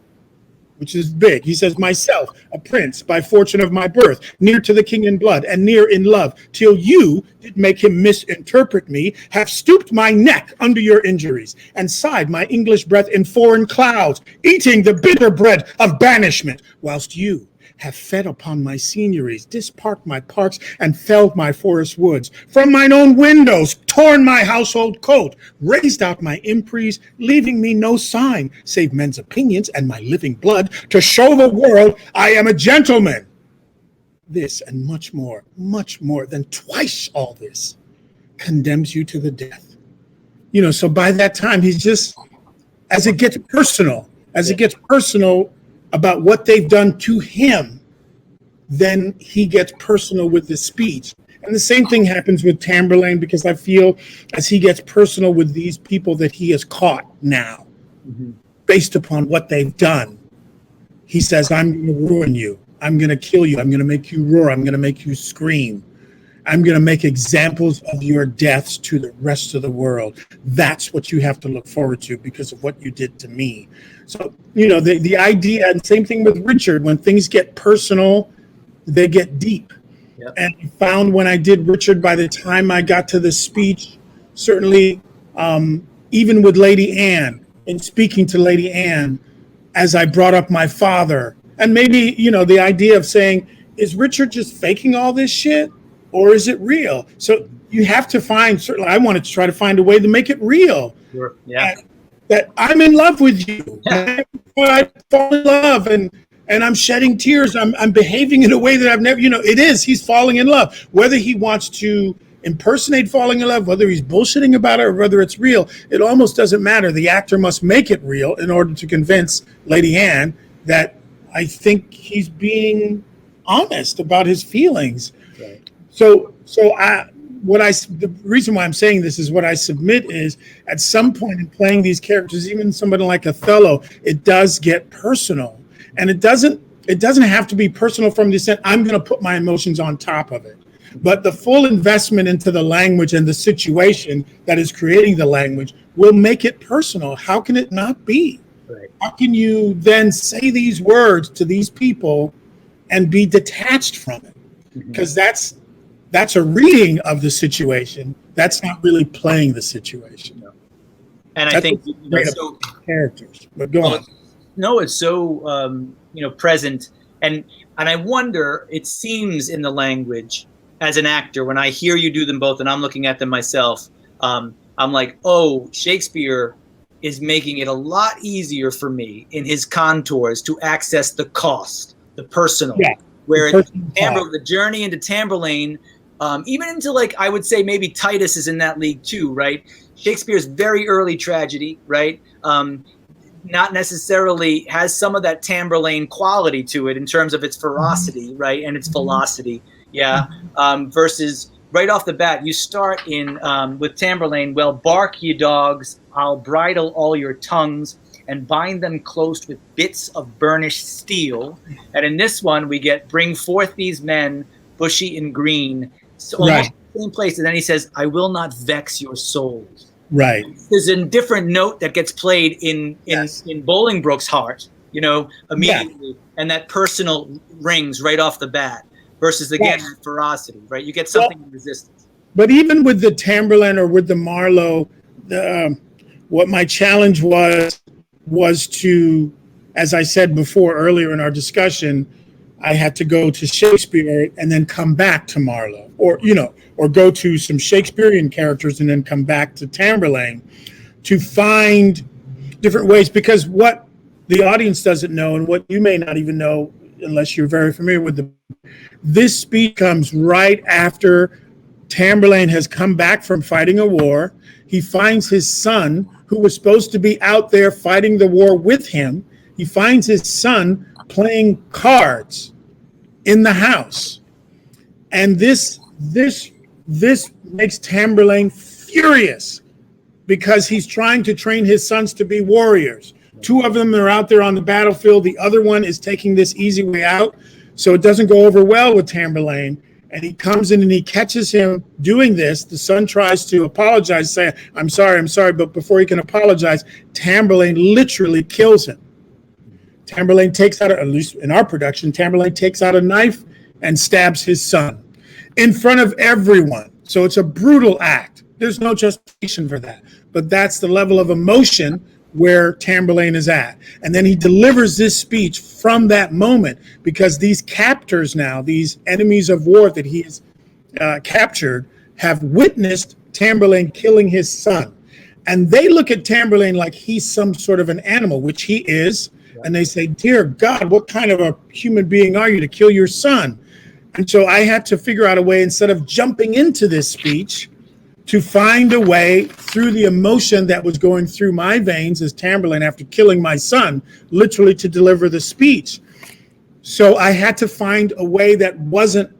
which is big, he says, myself, a prince by fortune of my birth, near to the king in blood and near in love, till you did make him misinterpret me, have stooped my neck under your injuries, and sighed my English breath in foreign clouds, eating the bitter bread of banishment, whilst you have fed upon my seigneuries, disparked my parks, and felled my forest woods. From mine own windows, torn my household coat, raised out my imprees, leaving me no sign, save men's opinions and my living blood, to show the world I am a gentleman. This and much more than twice all this, condemns you to the death. So by that time, he's just, as it gets personal about what they've done to him, then he gets personal with the speech. And the same thing happens with Tamburlaine, because I feel as he gets personal with these people that he has caught now, based upon what they've done, he says, I'm going to ruin you. I'm going to kill you. I'm going to make you roar. I'm going to make you scream. I'm going to make examples of your deaths to the rest of the world. That's what you have to look forward to because of what you did to me. So, the idea, and same thing with Richard, when things get personal, they get deep. Yep. And I found when I did Richard, by the time I got to the speech, certainly even with Lady Anne, in speaking to Lady Anne, as I brought up my father, and maybe, the idea of saying, is Richard just faking all this shit? Or is it real? So you have to find, certainly I wanted to try to find a way to make it real. Sure. Yeah. That I'm in love with you. Yeah. I fall in love, and and I'm shedding tears. I'm behaving in a way that I've never, it is, he's falling in love. Whether he wants to impersonate falling in love, whether he's bullshitting about it or whether it's real, it almost doesn't matter. The actor must make it real in order to convince Lady Anne that I think he's being honest about his feelings. Right. So the reason why I'm saying this is what I submit is at some point in playing these characters, even somebody like Othello, it does get personal, and it doesn't have to be personal from the sense I'm going to put my emotions on top of it, but the full investment into the language and the situation that is creating the language will make it personal. How can it not be? Right. How can you then say these words to these people and be detached from it? Because that's a reading of the situation. That's not really playing the situation. And I think so, characters. But go on. No, it's so present, and I wonder. It seems in the language as an actor, when I hear you do them both, and I'm looking at them myself, I'm like, oh, Shakespeare is making it a lot easier for me in his contours to access the cost, the personal. Yeah. Where the journey into Tamburlaine. Even into, like, I would say maybe Titus is in that league too, right? Shakespeare's very early tragedy, right? Not necessarily has some of that Tamburlaine quality to it in terms of its ferocity, right? And its velocity, yeah. Versus right off the bat, you start in with Tamburlaine, well, bark ye dogs, I'll bridle all your tongues and bind them close with bits of burnished steel. And in this one, we get bring forth these men, bushy and green, so almost the same place, and then he says, "I will not vex your souls." Right. There's a different note that gets played in Bolingbroke's heart, immediately, and that personal rings right off the bat. Versus again, ferocity, right? You get something in resistance. But even with the Tamburlaine or with the Marlowe, what my challenge was to, as I said before earlier in our discussion, I had to go to Shakespeare and then come back to Marlowe, or go to some Shakespearean characters and then come back to Tamburlaine to find different ways, because what the audience doesn't know and what you may not even know unless you're very familiar with this speech comes right after Tamburlaine has come back from fighting a war. He finds his son, who was supposed to be out there fighting the war with him. He finds his son playing cards in the house. And this makes Tamburlaine furious because he's trying to train his sons to be warriors. Two of them are out there on the battlefield. The other one is taking this easy way out. So it doesn't go over well with Tamburlaine. And he comes in and he catches him doing this. The son tries to apologize, saying, I'm sorry. But before he can apologize, Tamburlaine literally kills him. Tamburlaine takes out, at least in our production, Tamburlaine takes out a knife and stabs his son in front of everyone. So it's a brutal act. There's no justification for that. But that's the level of emotion where Tamburlaine is at. And then he delivers this speech from that moment, because these captors now, these enemies of war that he has captured, have witnessed Tamburlaine killing his son. And they look at Tamburlaine like he's some sort of an animal, which he is. And they say, dear God, what kind of a human being are you to kill your son? And so I had to figure out a way, instead of jumping into this speech, to find a way through the emotion that was going through my veins as Tamburlaine after killing my son, literally to deliver the speech. So I had to find a way that wasn't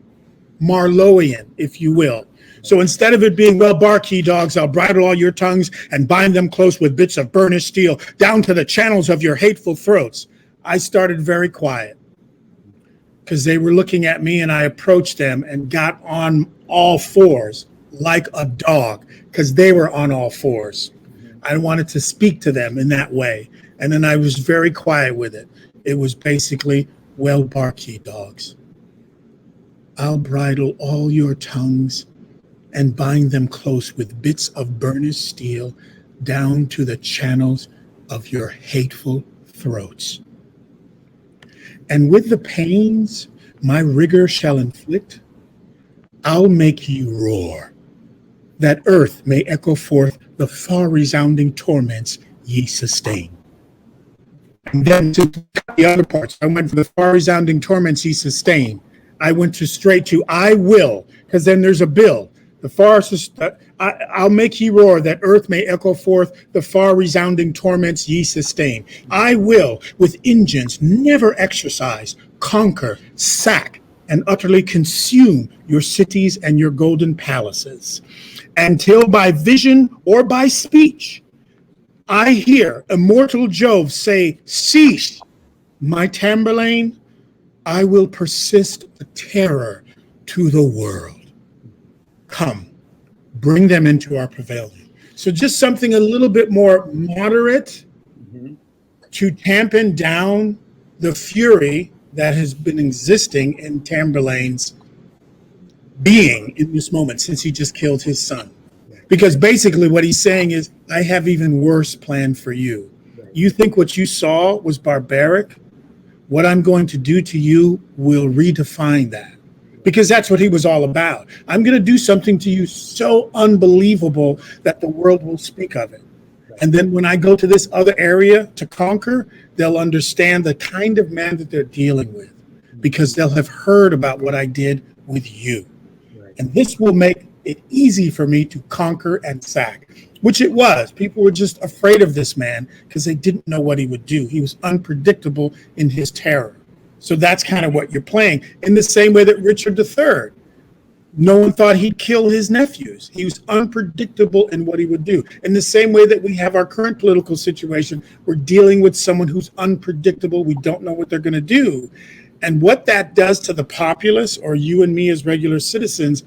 Marlowean, if you will. So instead of it being, well, bark ye dogs, I'll bridle all your tongues and bind them close with bits of burnished steel down to the channels of your hateful throats, I started very quiet, because they were looking at me, and I approached them and got on all fours like a dog, because they were on all fours. I wanted to speak to them in that way. And then I was very quiet with it. It was basically, well, bark ye dogs, I'll bridle all your tongues and bind them close with bits of burnished steel down to the channels of your hateful throats. And with the pains my rigor shall inflict, I'll make ye roar, that earth may echo forth the far resounding torments ye sustain. And then to the other parts, I went for the far resounding torments he sustained. I went to straight to I will, because then there's a bill. The far, I'll make ye roar that earth may echo forth the far resounding torments ye sustain. I will, with engines never exercise, conquer, sack, and utterly consume your cities and your golden palaces. Until by vision or by speech, I hear immortal Jove say, cease, my Tamburlaine, I will persist the terror to the world. Come, bring them into our pavilion. So just something a little bit more moderate to tampen down the fury that has been existing in Tamburlaine's being in this moment since he just killed his son. Because basically what he's saying is, I have even worse planned for you. You think what you saw was barbaric? What I'm going to do to you will redefine that. Because that's what he was all about. I'm going to do something to you so unbelievable that the world will speak of it. And then when I go to this other area to conquer, they'll understand the kind of man that they're dealing with, because they'll have heard about what I did with you. And this will make it easy for me to conquer and sack, which it was. People were just afraid of this man because they didn't know what he would do. He was unpredictable in his terror. So that's kind of what you're playing. In the same way that Richard III, no one thought he'd kill his nephews. He was unpredictable in what he would do. In the same way that we have our current political situation, we're dealing with someone who's unpredictable. We don't know what they're going to do. And what that does to the populace, or you and me as regular citizens,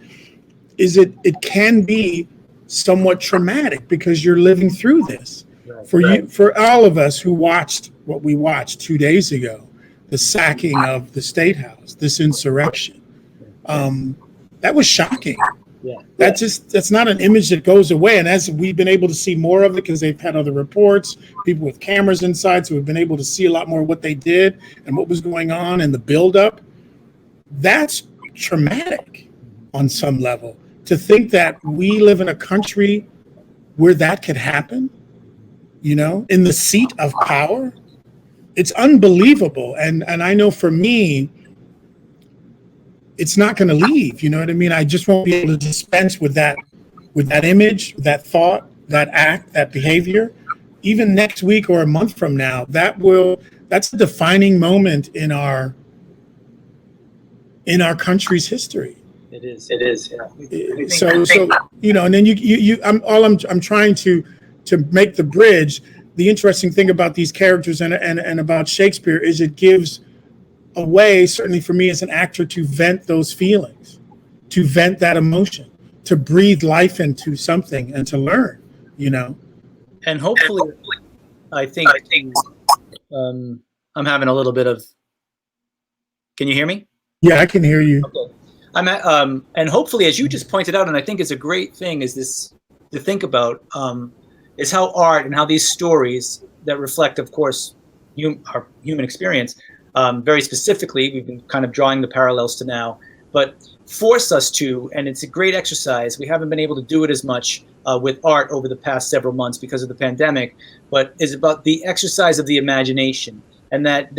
is it can be somewhat traumatic because you're living through this. For all of us who watched what we watched 2 days ago, the sacking of the State House, this insurrection, that was shocking. That's not an image that goes away. And as we've been able to see more of it, because they've had other reports, people with cameras inside, so we've been able to see a lot more of what they did and what was going on and the buildup. That's traumatic on some level. To think that we live in a country where that could happen, in the seat of power, it's unbelievable. And I know for me, it's not going to leave. You know what I mean? I just won't be able to dispense with that image, that thought, that act, that behavior. Even next week or a month from now, that's a defining moment in our country's history. It is. Yeah. So and then I'm trying to make the bridge. The interesting thing about these characters and about Shakespeare is it gives a way, certainly for me as an actor, to vent those feelings, to vent that emotion, to breathe life into something and to learn, And hopefully, I think I'm having a little bit of. Can you hear me? Yeah, I can hear you. Okay. And hopefully, as you just pointed out, and I think it's a great thing, is this to think about, is how art and how these stories that reflect, of course, our human experience, very specifically, we've been kind of drawing the parallels to now, but force us to, and it's a great exercise. We haven't been able to do it as much with art over the past several months because of the pandemic, but is about the exercise of the imagination. And that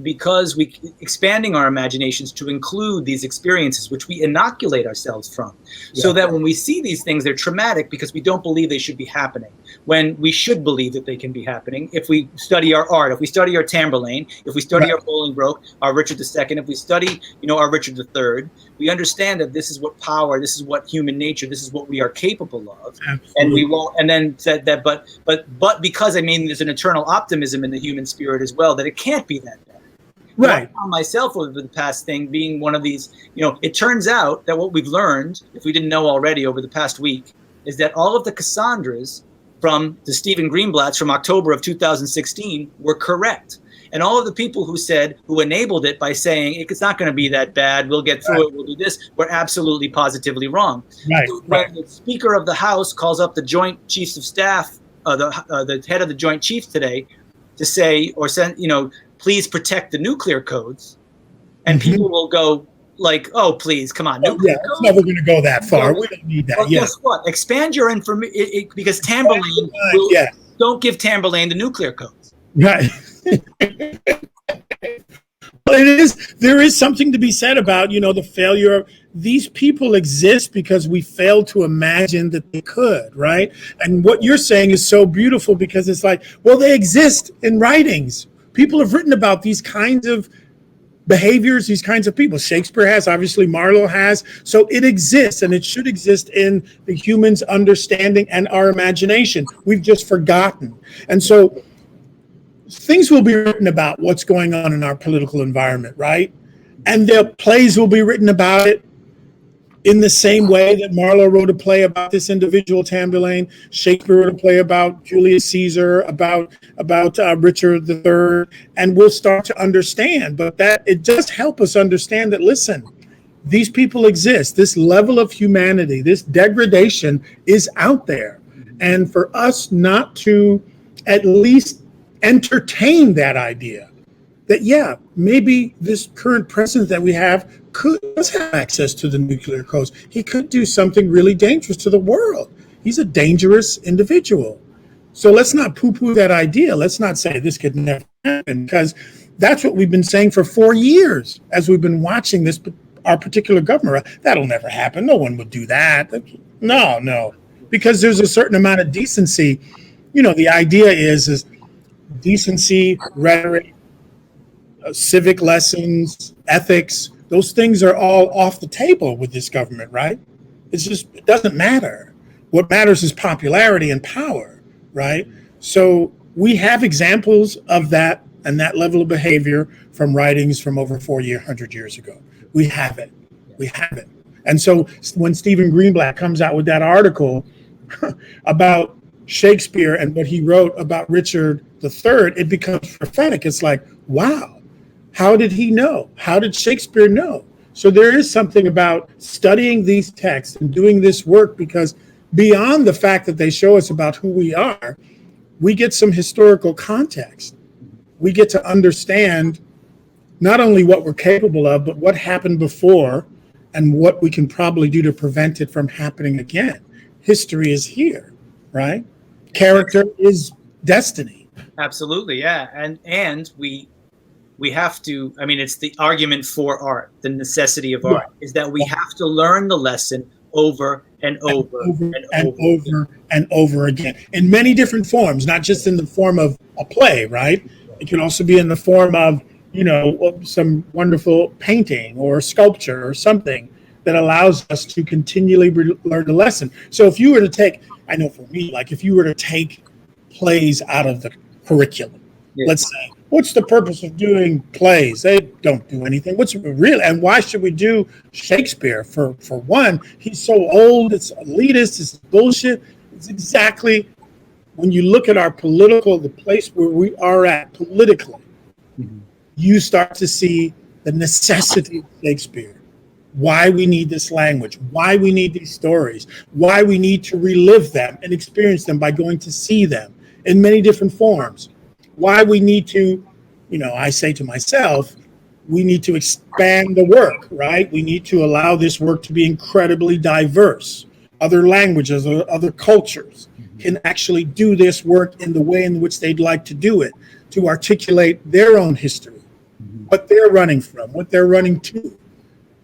because we expanding our imaginations to include these experiences, which we inoculate ourselves from, so that when we see these things, they're traumatic because we don't believe they should be happening, when we should believe that they can be happening. If we study our art, if we study our Tamburlaine, if we study our Bolingbroke, our Richard II, if we study, our Richard III, we understand that this is what power, this is what human nature, this is what we are capable of. Absolutely. And we won't. And then said that, but because there's an eternal optimism in the human spirit as well, that it can't be that bad. Right. I found myself over the past thing being one of these, it turns out that what we've learned, if we didn't know already over the past week, is that all of the Cassandras from the Stephen Greenblatts from October of 2016 were correct. And all of the people who enabled it by saying it's not going to be that bad, we'll get through it, we'll do this, were absolutely positively wrong. When the Speaker of the House calls up the Joint Chiefs of Staff, the head of the Joint Chiefs today, to say or send, please protect the nuclear codes, and people will go like, oh, please, come on. Nuclear codes? It's never going to go that far. We don't need that. Well, guess what? Expand your information because Tamburlaine don't give Tamburlaine the nuclear codes. Right. But there is something to be said about, the failure of these people exist because we failed to imagine that they could, right? And what you're saying is so beautiful because it's like, well, they exist in writings. People have written about these kinds of behaviors, these kinds of people. Shakespeare has, obviously Marlowe has. So it exists, and it should exist in the human's understanding and our imagination. We've just forgotten. And so things will be written about what's going on in our political environment, right? And the plays will be written about it in the same way that Marlowe wrote a play about this individual Tamburlaine. Shakespeare wrote a play about Julius Caesar, about Richard III, and we'll start to understand. But that it does help us understand that, listen, these people exist. This level of humanity, this degradation is out there. And for us not to at least entertain that idea that, yeah, maybe this current president that we have does have access to the nuclear codes. He could do something really dangerous to the world. He's a dangerous individual. So let's not poo-poo that idea. Let's not say this could never happen, because that's what we've been saying for 4 years as we've been watching this, our particular government. That'll never happen. No one would do that. No, because there's a certain amount of decency. The idea is decency, rhetoric, civic lessons, ethics. Those things are all off the table with this government, right? It doesn't matter. What matters is popularity and power, right? So we have examples of that and that level of behavior from writings from over 400 years ago. We have it. And so when Stephen Greenblatt comes out with that article about Shakespeare and what he wrote about Richard III, it becomes prophetic. It's like, wow. How did he know? How did Shakespeare know? So there is something about studying these texts and doing this work, because beyond the fact that they show us about who we are, we get some historical context. We get to understand not only what we're capable of, but what happened before and what we can probably do to prevent it from happening again. History is here, right? Character is destiny. Absolutely, yeah. And we have to, it's the argument for art, the necessity of art, is that we have to learn the lesson over and over and over again in many different forms, not just in the form of a play, right? It can also be in the form of, some wonderful painting or sculpture or something that allows us to continually learn the lesson. So if you were to take, I know for me, like if you were to take plays out of the curriculum, let's say, what's the purpose of doing plays? They don't do anything. What's real? And why should we do Shakespeare? For one, he's so old. It's elitist. It's bullshit. It's exactly when you look at our the place where we are at politically, you start to see the necessity of Shakespeare. Why we need this language, why we need these stories, why we need to relive them and experience them by going to see them in many different forms. Why we need to, I say to myself, we need to expand the work, right? We need to allow this work to be incredibly diverse. Other languages, other cultures can actually do this work in the way in which they'd like to do it, to articulate their own history, what they're running from, what they're running to.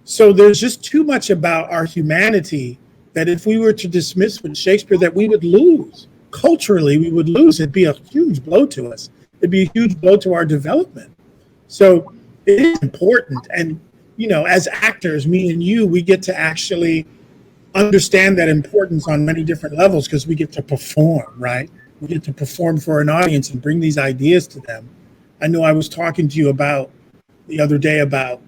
So there's just too much about our humanity that if we were to dismiss with Shakespeare, that we would lose. Culturally, we would lose. It'd be a huge blow to us. It'd be a huge blow to our development. So it is important. And, as actors, me and you, we get to actually understand that importance on many different levels because we get to perform, right? We get to perform for an audience and bring these ideas to them. I know I was talking to you about the other day about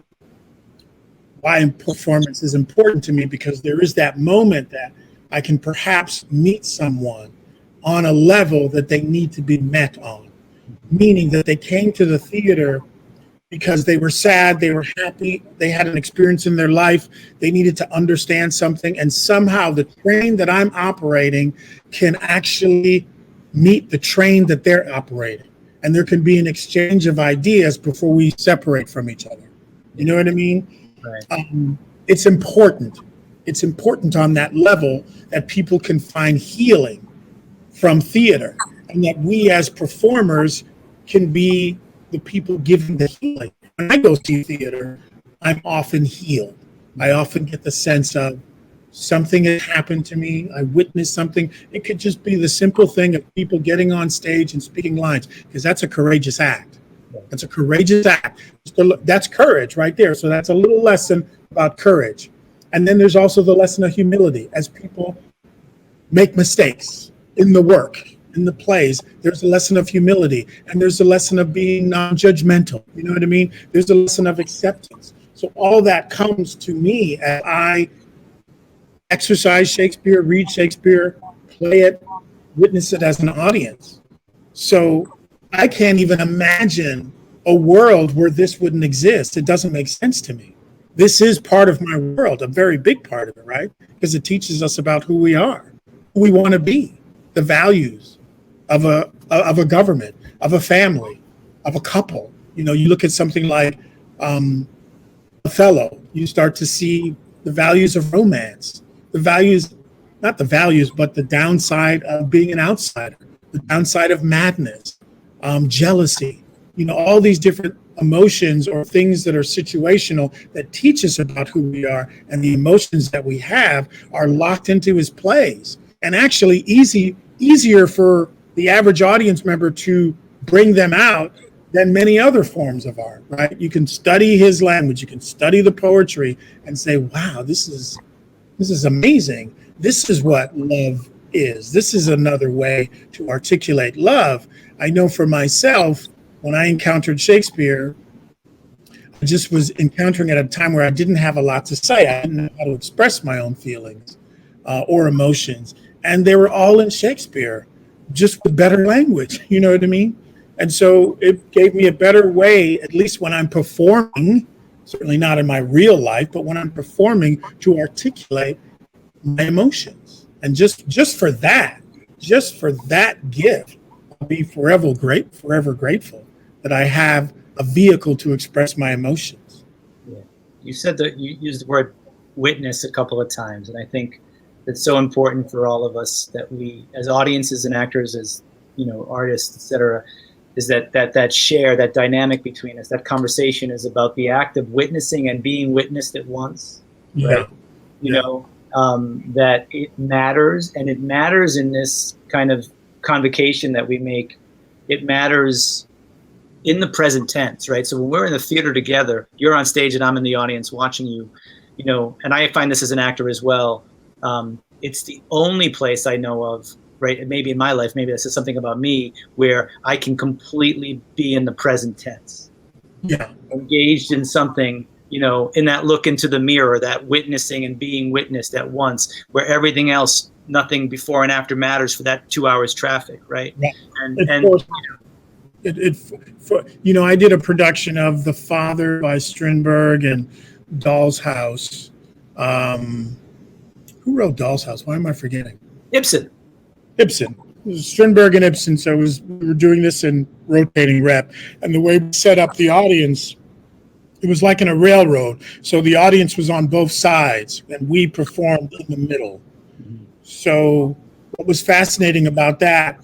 why performance is important to me, because there is that moment that I can perhaps meet someone on a level that they need to be met on, meaning that they came to the theater because they were sad, they were happy, they had an experience in their life, they needed to understand something, and somehow the train that I'm operating can actually meet the train that they're operating. And there can be an exchange of ideas before we separate from each other. You know what I mean? Right. It's important. It's important on that level that people can find healing from theater, and that we as performers can be the people giving the healing. When I go see theater, I'm often healed. I often get the sense of something has happened to me. I witnessed something. It could just be the simple thing of people getting on stage and speaking lines, because that's a courageous act. That's a courageous act. That's courage right there. So that's a little lesson about courage. And then there's also the lesson of humility. As people make mistakes in the work, in the plays, there's a lesson of humility, and there's a lesson of being non-judgmental. You know what I mean? There's a lesson of acceptance. So all that comes to me as I exercise Shakespeare, read Shakespeare, play it, witness it as an audience. So I can't even imagine a world where this wouldn't exist. It doesn't make sense to me. This is part of my world, a very big part of it, right? Because it teaches us about who we are, who we want to be, the values of a government, of a family, of a couple. You know, you look at something like Othello, you start to see the values of romance, the values, not the values, but the downside of being an outsider, the downside of madness, jealousy, you know, all these different emotions or things that are situational that teach us about who we are, and the emotions that we have are locked into his plays, and actually easier for the average audience member to bring them out than many other forms of art, right? You can study his language, you can study the poetry and say, wow, this is amazing. This is what love is. This is another way to articulate love. I know for myself, when I encountered Shakespeare, I just was encountering at a time where I didn't have a lot to say. I didn't know how to express my own feelings or emotions. And they were all in Shakespeare, just with better language, you know what I mean? And so it gave me a better way, at least when I'm performing, certainly not in my real life, but when I'm performing, to articulate my emotions. And just for that gift, I'll be forever grateful that I have a vehicle to express my emotions. Yeah. You said that you used the word witness a couple of times, and I think it's so important for all of us that we, as audiences and actors, as you know, artists, etc., is that share, that dynamic between us. That conversation is about the act of witnessing and being witnessed at once. Yeah. Right? You know, that it matters, and it matters in this kind of convocation that we make. It matters in the present tense, right? So when we're in the theater together, you're on stage and I'm in the audience watching you, you know, and I find this as an actor as well. It's the only place I know of, right? And maybe in my life, maybe this is something about me, where I can completely be in the present tense. Yeah. Engaged in something, you know, in that look into the mirror, that witnessing and being witnessed at once, where everything else, nothing before and after matters for that 2 hours traffic, right? Yeah. You know, I did a production of The Father by Strindberg and Doll's House. Who wrote Doll's House? Why am I forgetting? Ibsen. It was Strindberg and Ibsen. So we were doing this in rotating rep, and the way we set up the audience, it was like in a railroad. So the audience was on both sides, and we performed in the middle. So what was fascinating about that,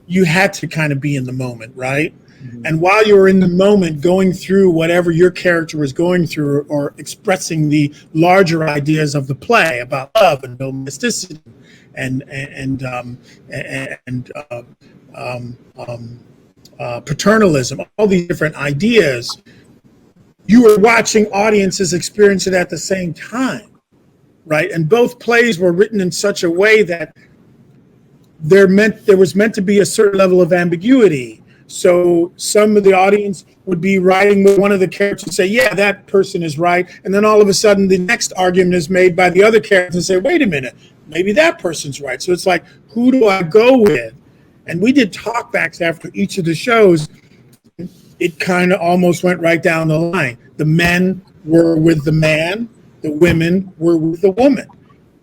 you had to kind of be in the moment, right? Mm-hmm. And while you were in the moment, going through whatever your character was going through, or expressing the larger ideas of the play about love and domesticity and paternalism, all these different ideas, you were watching audiences experience it at the same time, right? And both plays were written in such a way that there was meant to be a certain level of ambiguity. So some of the audience would be riding with one of the characters and say, yeah, that person is right. And then all of a sudden the next argument is made by the other character and say, wait a minute, maybe that person's right. So it's like, who do I go with? And we did talkbacks after each of the shows. It kind of almost went right down the line. The men were with the man, the women were with the woman.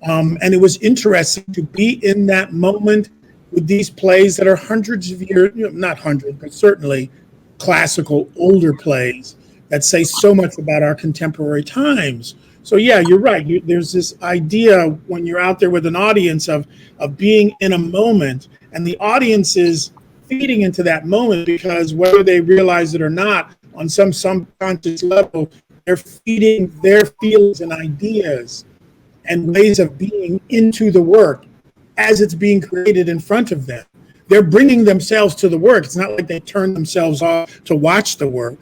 And it was interesting to be in that moment with these plays that are hundreds of years, not hundreds, but certainly classical, older plays that say so much about our contemporary times. So yeah, you're right. There's this idea when you're out there with an audience of being in a moment, and the audience is feeding into that moment because whether they realize it or not, on some subconscious level, they're feeding their feelings and ideas and ways of being into the work as it's being created in front of them. They're bringing themselves to the work. It's not like they turn themselves off to watch the work.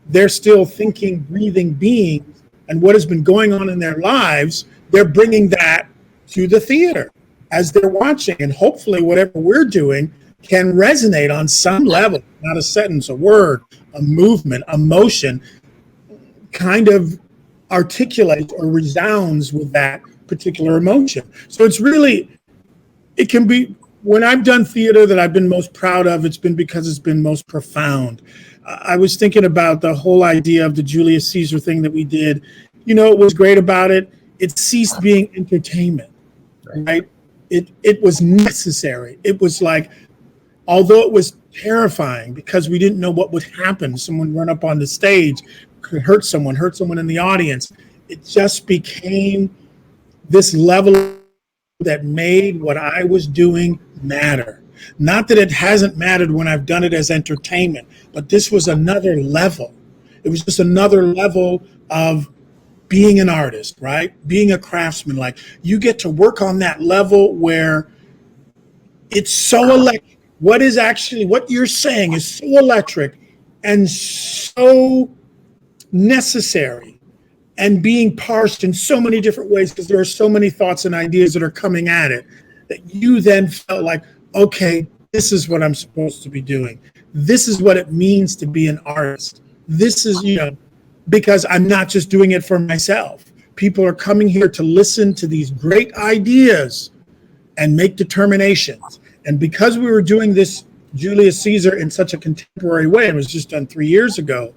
They're still thinking, breathing beings, and what has been going on in their lives, they're bringing that to the theater as they're watching. And hopefully whatever we're doing can resonate on some level, not a sentence, a word, a movement, a motion, kind of articulates or resounds with that particular emotion. So it's really, it can be, when I've done theater that I've been most proud of, it's been because it's been most profound. I was thinking about the whole idea of the Julius Caesar thing that we did. You know, what was great about it? It ceased being entertainment, right? It was necessary. It was like, although it was terrifying because we didn't know what would happen, someone run up on the stage, could hurt someone in the audience. It just became this level that made what I was doing matter. Not that it hasn't mattered when I've done it as entertainment, but this was another level. It was just another level of being an artist, right? Being a craftsman. Like, you get to work on that level where it's so electric. What you're saying is so electric and so necessary and being parsed in so many different ways because there are so many thoughts and ideas that are coming at it that you then felt like, okay, this is what I'm supposed to be doing. This is what it means to be an artist. This is, because I'm not just doing it for myself. People are coming here to listen to these great ideas and make determinations. And because we were doing this Julius Caesar in such a contemporary way, and it was just done 3 years ago,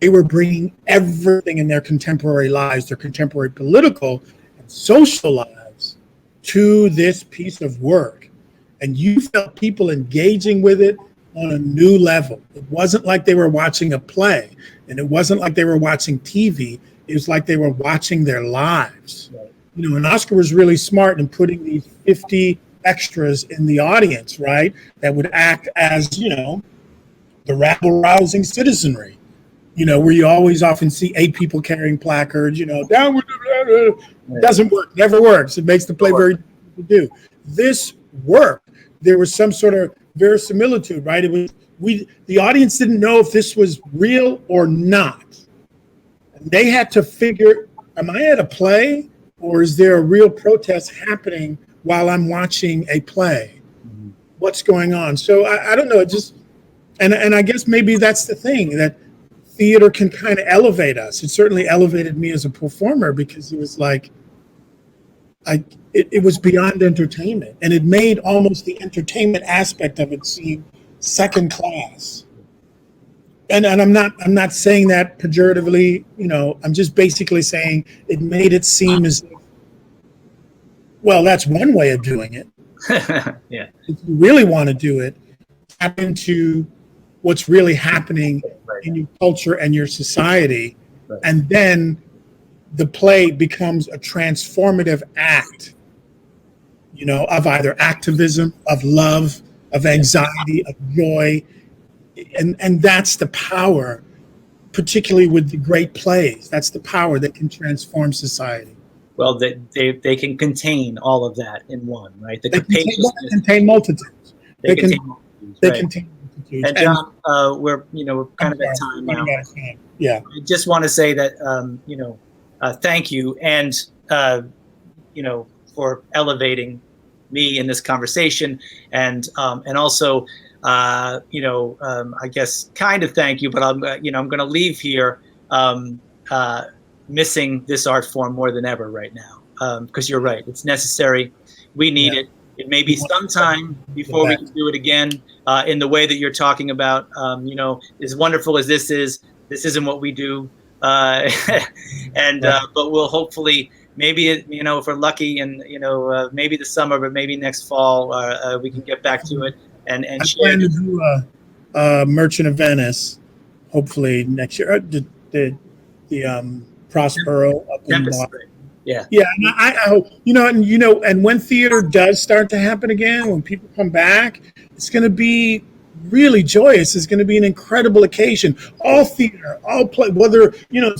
they were bringing everything in their contemporary lives, their contemporary political and social lives, to this piece of work. And you felt people engaging with it on a new level. It wasn't like they were watching a play, and it wasn't like they were watching TV. It was like they were watching their lives. Right. And Oscar was really smart in putting these 50 extras in the audience, right? That would act as, the rabble-rousing citizenry, where you always often see 8 people carrying placards, down with the, doesn't work, never works. It makes the play very difficult to do. This worked. There was some sort of verisimilitude, right? The audience didn't know if this was real or not. And they had to figure, am I at a play or is there a real protest happening while I'm watching a play? Mm-hmm. What's going on? So I don't know. It just, and I guess maybe that's the thing, that theater can kind of elevate us. It certainly elevated me as a performer because it was like, it was beyond entertainment, and it made almost the entertainment aspect of it seem second class. And I'm not saying that pejoratively, I'm just basically saying it made it seem as if, well, that's one way of doing it. Yeah. If you really want to do it, tap into what's really happening in your culture and your society, and then the play becomes a transformative act, of either activism, of love, of anxiety, of joy. And that's the power, particularly with the great plays. That's the power that can transform society. Well, they can contain all of that in one, right? They contain multitudes. They contain multitudes. And John, we're kind of at time now. Yeah. I just want to say that thank you, and for elevating me in this conversation, and also I guess kind of thank you, but I'm going to leave here missing this art form more than ever right now, because you're right, it's necessary. We need it. It may be some time before we can do it again in the way that you're talking about. As wonderful as this isn't what we do. But we'll hopefully, maybe, if we're lucky, and, maybe the summer, but maybe next fall, we can get back to it and I share. plan to do Merchant of Venice, hopefully next year. The Prospero up in Boston. Yeah. Yeah, and I hope, and when theater does start to happen again, when people come back, it's going to be really joyous. It's going to be an incredible occasion. All theater, all play, whether,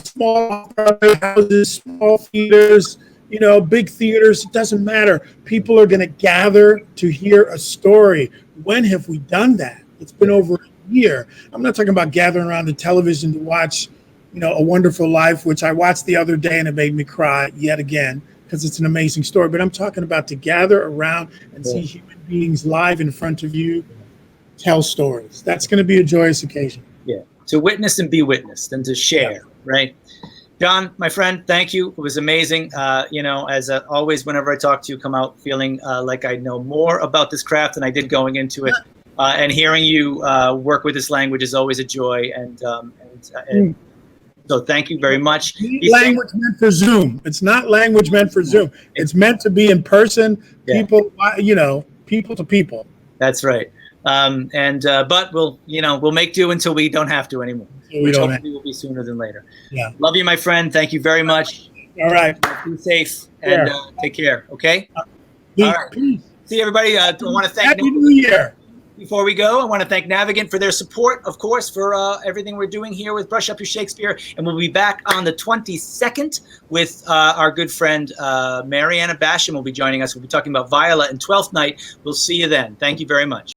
small houses, small theaters, big theaters, it doesn't matter. People are going to gather to hear a story. When have we done that? It's been over a year. I'm not talking about gathering around the television to watch, A Wonderful Life, which I watched the other day and it made me cry yet again because it's an amazing story. But I'm talking about to gather around and see human beings live in front of you tell stories. That's going to be a joyous occasion. Yeah, to witness and be witnessed and to share, right? John, my friend, thank you. It was amazing. As always, whenever I talk to you, come out feeling like I know more about this craft than I did going into it. And hearing you work with this language is always a joy. And so thank you very much. Language meant for Zoom. It's not language meant for Zoom. It's meant to be in person, people, people to people. That's right. But we'll make do until we don't have to anymore. Which hopefully will be sooner than later. Yeah. Love you, my friend. Thank you very much. All right. Be safe and take care. Okay. All right. Peace. See everybody. I want to thank. Happy New Year. Before we go, I want to thank Navigant for their support, of course, for everything we're doing here with Brush Up Your Shakespeare. And we'll be back on the 22nd with our good friend Mariana Basham will be joining us. We'll be talking about Viola and Twelfth Night. We'll see you then. Thank you very much.